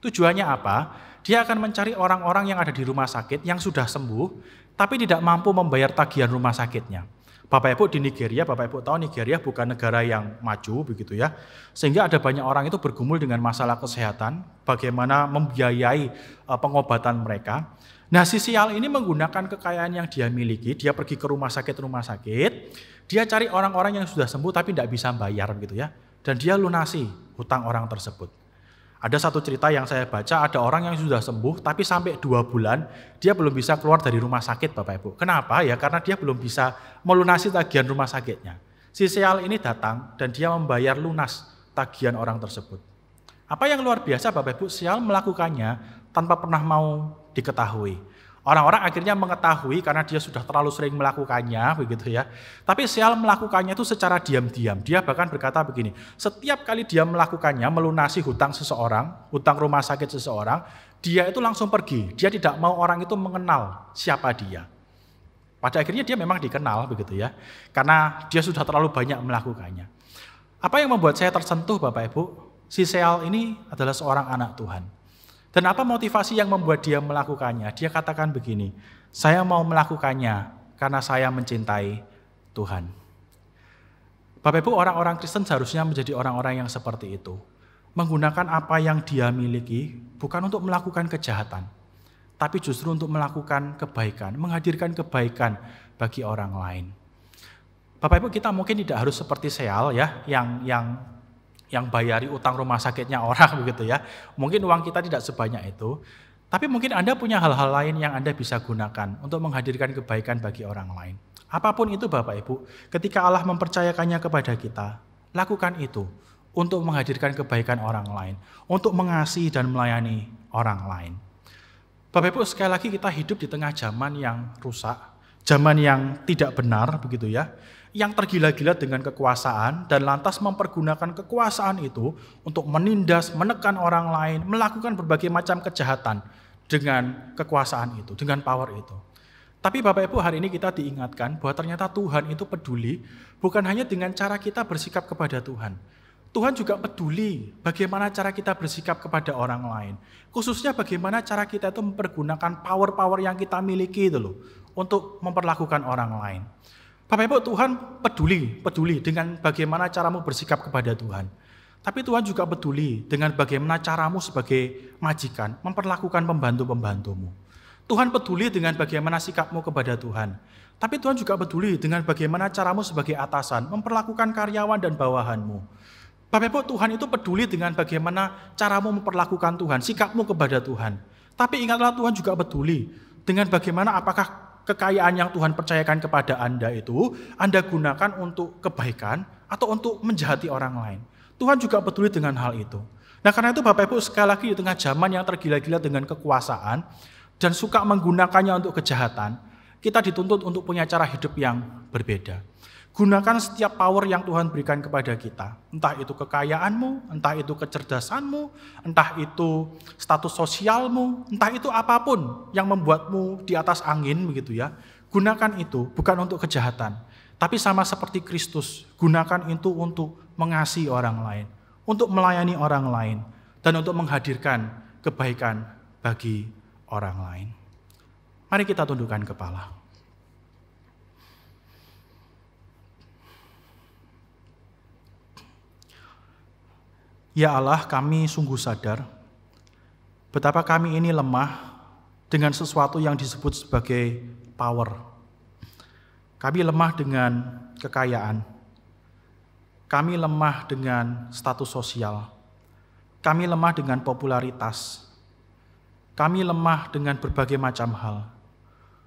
Tujuannya apa? Dia akan mencari orang-orang yang ada di rumah sakit yang sudah sembuh, tapi tidak mampu membayar tagihan rumah sakitnya. Bapak Ibu di Nigeria, Bapak Ibu tahu Nigeria bukan negara yang maju begitu ya. Sehingga ada banyak orang itu bergumul dengan masalah kesehatan, bagaimana membiayai pengobatan mereka. Nah, si Sheal ini menggunakan kekayaan yang dia miliki, dia pergi ke rumah sakit, dia cari orang-orang yang sudah sembuh tapi tidak bisa bayar gitu ya. Dan dia lunasi hutang orang tersebut. Ada satu cerita yang saya baca, ada orang yang sudah sembuh tapi sampai 2 bulan dia belum bisa keluar dari rumah sakit Bapak Ibu. Kenapa? Ya karena dia belum bisa melunasi tagihan rumah sakitnya. Si Sheal ini datang dan dia membayar lunas tagihan orang tersebut. Apa yang luar biasa Bapak Ibu, Sheal melakukannya tanpa pernah mau diketahui. Orang-orang akhirnya mengetahui karena dia sudah terlalu sering melakukannya begitu ya. Tapi Sheal melakukannya itu secara diam-diam. Dia bahkan berkata begini, setiap kali dia melakukannya, melunasi hutang seseorang, hutang rumah sakit seseorang, dia itu langsung pergi. Dia tidak mau orang itu mengenal siapa dia. Pada akhirnya dia memang dikenal begitu ya. Karena dia sudah terlalu banyak melakukannya. Apa yang membuat saya tersentuh Bapak Ibu? Si Sheal ini adalah seorang anak Tuhan. Dan apa motivasi yang membuat dia melakukannya? Dia katakan begini, saya mau melakukannya karena saya mencintai Tuhan. Bapak Ibu, orang-orang Kristen seharusnya menjadi orang-orang yang seperti itu. Menggunakan apa yang dia miliki bukan untuk melakukan kejahatan, tapi justru untuk melakukan kebaikan, menghadirkan kebaikan bagi orang lain. Bapak Ibu, kita mungkin tidak harus seperti Sheal ya, yang bayari utang rumah sakitnya orang begitu ya. Mungkin uang kita tidak sebanyak itu, tapi mungkin Anda punya hal-hal lain yang Anda bisa gunakan untuk menghadirkan kebaikan bagi orang lain. Apapun itu Bapak Ibu, ketika Allah mempercayakannya kepada kita, lakukan itu untuk menghadirkan kebaikan orang lain, untuk mengasihi dan melayani orang lain. Bapak Ibu, sekali lagi kita hidup di tengah zaman yang rusak, zaman yang tidak benar begitu ya, yang tergila-gila dengan kekuasaan dan lantas mempergunakan kekuasaan itu untuk menindas, menekan orang lain, melakukan berbagai macam kejahatan dengan kekuasaan itu, dengan power itu. Tapi Bapak Ibu, hari ini kita diingatkan bahwa ternyata Tuhan itu peduli bukan hanya dengan cara kita bersikap kepada Tuhan. Tuhan juga peduli bagaimana cara kita bersikap kepada orang lain. Khususnya bagaimana cara kita itu mempergunakan power-power yang kita miliki itu loh, untuk memperlakukan orang lain. Bapak Ibu, Tuhan peduli dengan bagaimana caramu bersikap kepada Tuhan. Tapi Tuhan juga peduli dengan bagaimana caramu sebagai majikan memperlakukan pembantu-pembantumu. Tuhan peduli dengan bagaimana sikapmu kepada Tuhan. Tapi Tuhan juga peduli dengan bagaimana caramu sebagai atasan memperlakukan karyawan dan bawahanmu. Bapak Ibu, Tuhan itu peduli dengan bagaimana caramu memperlakukan Tuhan, sikapmu kepada Tuhan. Tapi ingatlah, Tuhan juga peduli dengan bagaimana apakah kekayaan yang Tuhan percayakan kepada Anda itu Anda gunakan untuk kebaikan atau untuk menjahati orang lain. Tuhan juga peduli dengan hal itu. Nah, karena itu Bapak Ibu, sekali lagi di tengah zaman yang tergila-gila dengan kekuasaan dan suka menggunakannya untuk kejahatan, kita dituntut untuk punya cara hidup yang berbeda. Gunakan setiap power yang Tuhan berikan kepada kita. Entah itu kekayaanmu, entah itu kecerdasanmu, entah itu status sosialmu, entah itu apapun yang membuatmu di atas angin begitu ya. Gunakan itu bukan untuk kejahatan, tapi sama seperti Kristus, gunakan itu untuk mengasihi orang lain, untuk melayani orang lain, dan untuk menghadirkan kebaikan bagi orang lain. Mari kita tundukkan kepala. Ya Allah, kami sungguh sadar betapa kami ini lemah dengan sesuatu yang disebut sebagai power. Kami lemah dengan kekayaan. Kami lemah dengan status sosial. Kami lemah dengan popularitas. Kami lemah dengan berbagai macam hal.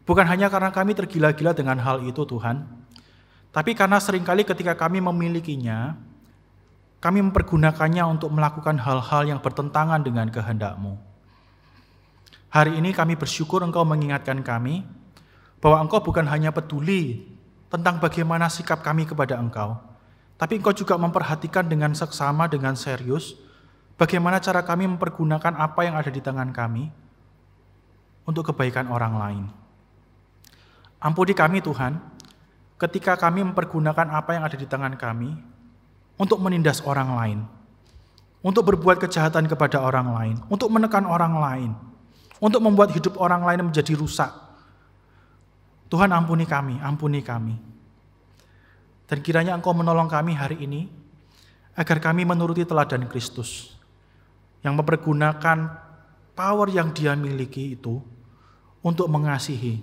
Bukan hanya karena kami tergila-gila dengan hal itu, Tuhan, tapi karena seringkali ketika kami memilikinya, kami mempergunakannya untuk melakukan hal-hal yang bertentangan dengan kehendak-Mu. Hari ini kami bersyukur Engkau mengingatkan kami bahwa Engkau bukan hanya peduli tentang bagaimana sikap kami kepada Engkau, tapi Engkau juga memperhatikan dengan seksama, dengan serius, bagaimana cara kami mempergunakan apa yang ada di tangan kami untuk kebaikan orang lain. Ampuni kami Tuhan, ketika kami mempergunakan apa yang ada di tangan kami untuk menindas orang lain, untuk berbuat kejahatan kepada orang lain, untuk menekan orang lain, untuk membuat hidup orang lain menjadi rusak. Tuhan, ampuni kami, ampuni kami. Dan kiranya Engkau menolong kami hari ini, agar kami menuruti teladan Kristus, yang mempergunakan power yang Dia miliki itu untuk mengasihi,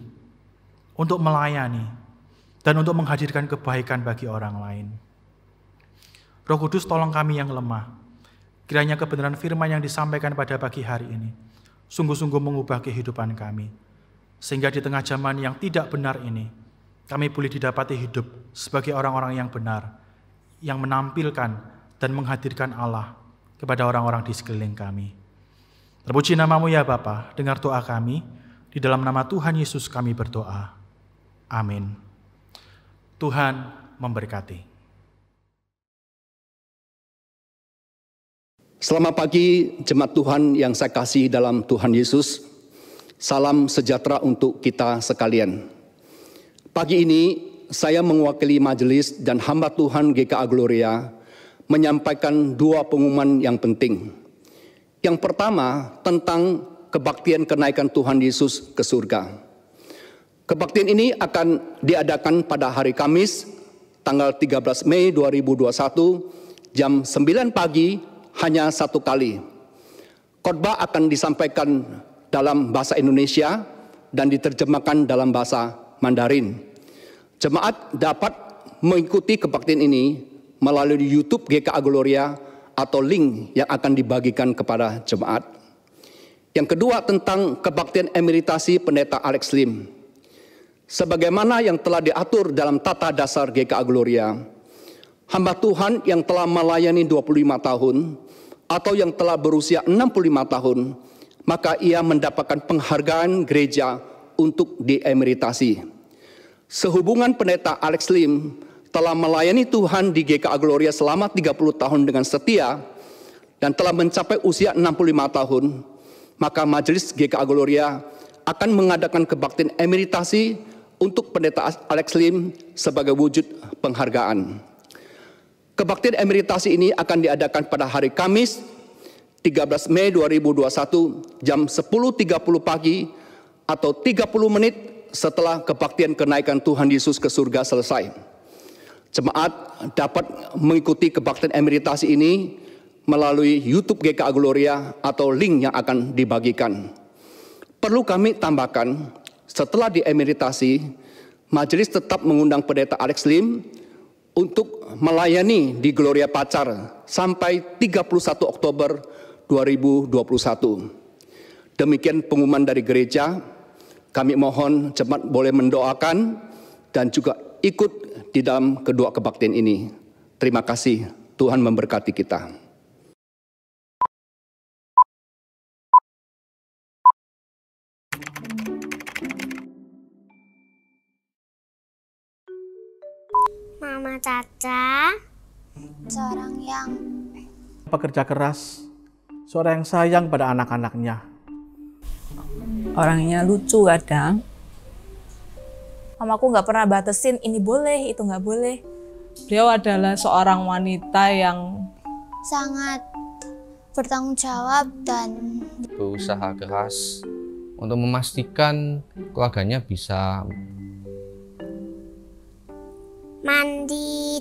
untuk melayani, dan untuk menghadirkan kebaikan bagi orang lain. Roh Kudus, tolong kami yang lemah. Kiranya kebenaran firman yang disampaikan pada pagi hari ini sungguh-sungguh mengubah kehidupan kami. Sehingga di tengah zaman yang tidak benar ini, kami boleh didapati hidup sebagai orang-orang yang benar, yang menampilkan dan menghadirkan Allah kepada orang-orang di sekeliling kami. Terpuji nama-Mu ya Bapa, dengar doa kami. Di dalam nama Tuhan Yesus kami berdoa. Amin. Tuhan memberkati. Selamat pagi jemaat Tuhan yang saya kasih dalam Tuhan Yesus. Salam sejahtera untuk kita sekalian. Pagi ini saya mewakili majelis dan hamba Tuhan GKA Gloria menyampaikan dua pengumuman yang penting. Yang pertama tentang kebaktian kenaikan Tuhan Yesus ke surga. Kebaktian ini akan diadakan pada hari Kamis tanggal 13 Mei 2021 jam 9 pagi hanya satu kali. Khotbah akan disampaikan dalam bahasa Indonesia dan diterjemahkan dalam bahasa Mandarin. Jemaat dapat mengikuti kebaktian ini melalui YouTube GKA Gloria atau link yang akan dibagikan kepada jemaat. Yang kedua tentang kebaktian emeritasi Pendeta Alex Lim. Sebagaimana yang telah diatur dalam tata dasar GKA Gloria, hamba Tuhan yang telah melayani 25 tahun atau yang telah berusia 65 tahun, maka ia mendapatkan penghargaan gereja untuk diemeritasi. Sehubungan Pendeta Alex Lim telah melayani Tuhan di GKA Gloria selama 30 tahun dengan setia dan telah mencapai usia 65 tahun, maka majelis GKA Gloria akan mengadakan kebaktian emeritasi untuk Pendeta Alex Lim sebagai wujud penghargaan. Kebaktian emeritasi ini akan diadakan pada hari Kamis 13 Mei 2021 jam 10.30 pagi atau 30 menit setelah kebaktian kenaikan Tuhan Yesus ke surga selesai. Jemaat dapat mengikuti kebaktian emeritasi ini melalui YouTube GKA Gloria atau link yang akan dibagikan. Perlu kami tambahkan, setelah diemeritasi, majelis tetap mengundang Pendeta Alex Lim untuk melayani di Gloria Pacar sampai 31 Oktober 2021. Demikian pengumuman dari gereja. Kami mohon jemaat boleh mendoakan dan juga ikut di dalam kedua kebaktian ini. Terima kasih, Tuhan memberkati kita. Mama Caca, seorang yang Pekerja keras, seorang yang sayang pada anak-anaknya. Orangnya lucu kadang. Mamaku nggak pernah batasin ini boleh, itu nggak boleh. Beliau adalah seorang wanita yang sangat bertanggung jawab dan berusaha keras untuk memastikan keluarganya bisa mandi.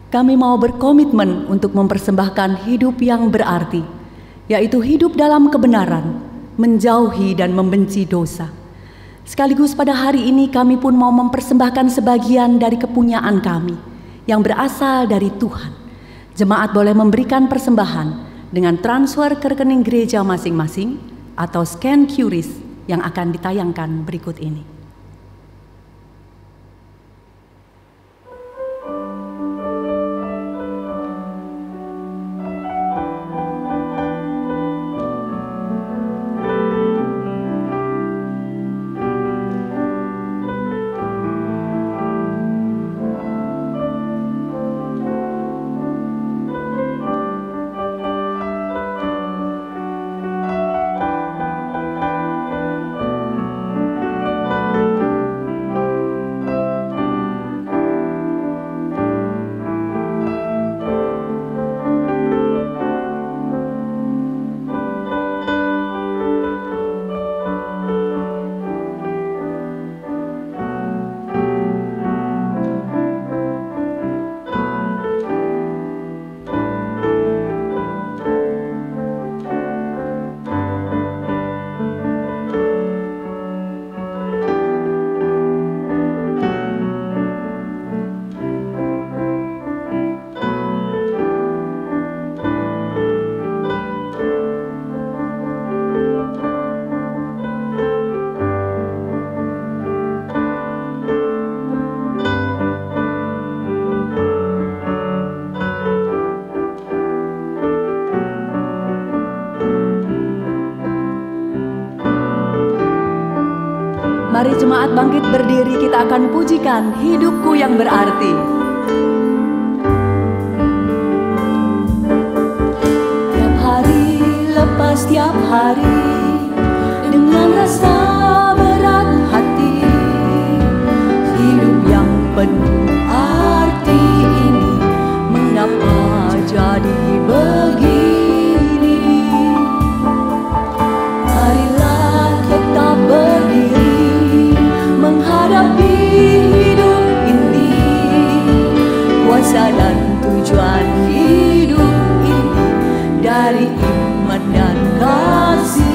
Kami mau berkomitmen untuk mempersembahkan hidup yang berarti, yaitu hidup dalam kebenaran, menjauhi dan membenci dosa. Sekaligus pada hari ini kami pun mau mempersembahkan sebagian dari kepunyaan kami yang berasal dari Tuhan. Jemaat boleh memberikan persembahan dengan transfer ke rekening gereja masing-masing atau scan QRIS yang akan ditayangkan berikut ini. Mari jemaat bangkit berdiri, kita akan pujikan hidupku yang berarti. Tiap hari lepas tiap hari, dengan rasa berat hati, hidup yang penuh arti ini, mengapa jadi begini? Marilah kita berdiri menghadapi hidup ini, kuasa dan tujuan hidup ini dari iman dan kasih.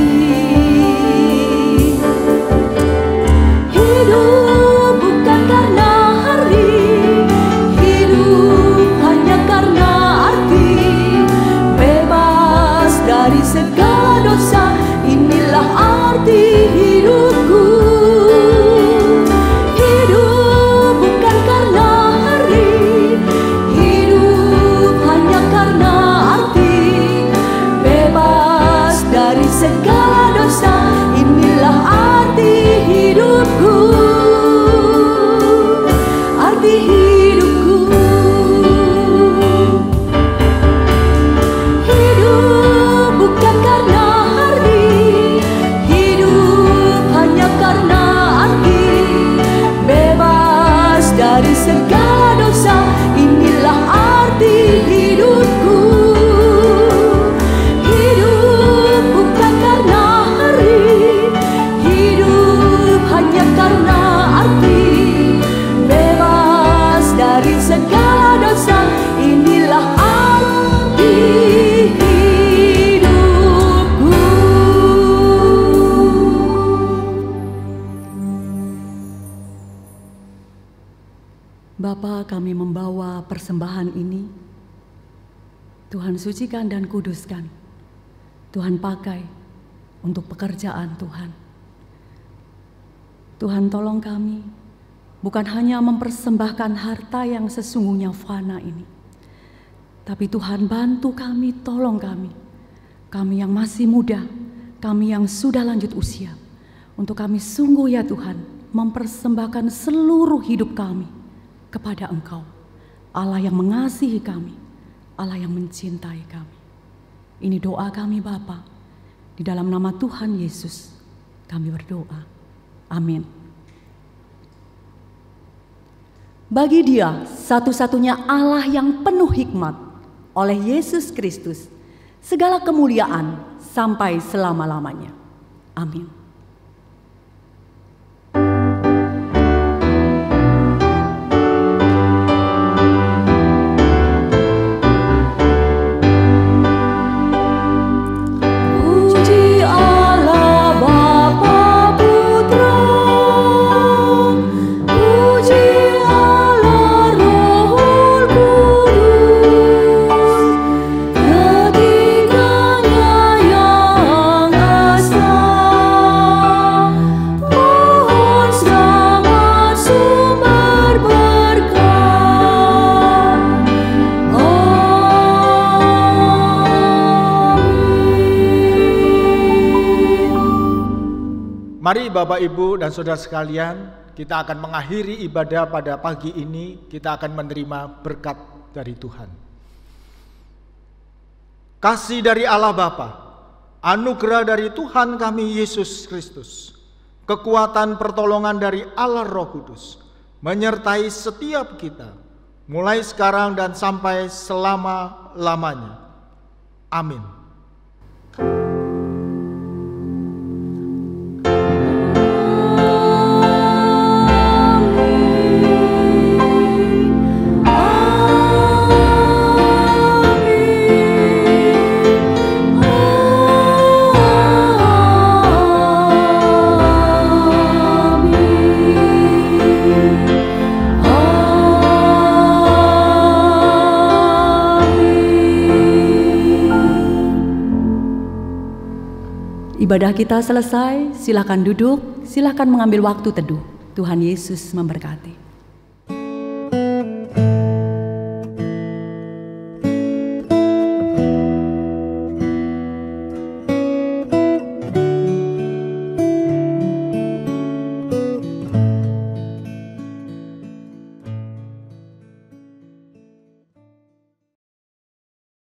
Hidup bukan karena hari, hidup hanya karena arti, bebas arti hidupku. Hidup bukan karena hari, hidup hanya karena arti. Bebas dari segala dosa, inilah arti hidupku. Hidup bukan karena hari, hidup hanya karena arti. Bebas dari segala dosa, inilah arti hidupku. Bapa, kami membawa persembahan ini. Tuhan sucikan dan kuduskan. Tuhan pakai untuk pekerjaan Tuhan. Tuhan tolong kami, bukan hanya mempersembahkan harta yang sesungguhnya fana ini, tapi Tuhan bantu kami, tolong kami. Kami yang masih muda, kami yang sudah lanjut usia, untuk kami sungguh ya Tuhan, mempersembahkan seluruh hidup kami kepada Engkau, Allah yang mengasihi kami, Allah yang mencintai kami. Ini doa kami Bapa, di dalam nama Tuhan Yesus kami berdoa. Amin. Bagi Dia satu-satunya Allah yang penuh hikmat, oleh Yesus Kristus, segala kemuliaan sampai selama-lamanya. Amin. Mari Bapak, Ibu, dan Saudara sekalian, kita akan mengakhiri ibadah pada pagi ini. Kita akan menerima berkat dari Tuhan. Kasih dari Allah Bapa, anugerah dari Tuhan kami Yesus Kristus, kekuatan pertolongan dari Allah Roh Kudus, menyertai setiap kita, mulai sekarang dan sampai selama-lamanya. Amin. Ibadah kita selesai, silakan duduk, silakan mengambil waktu teduh. Tuhan Yesus memberkati.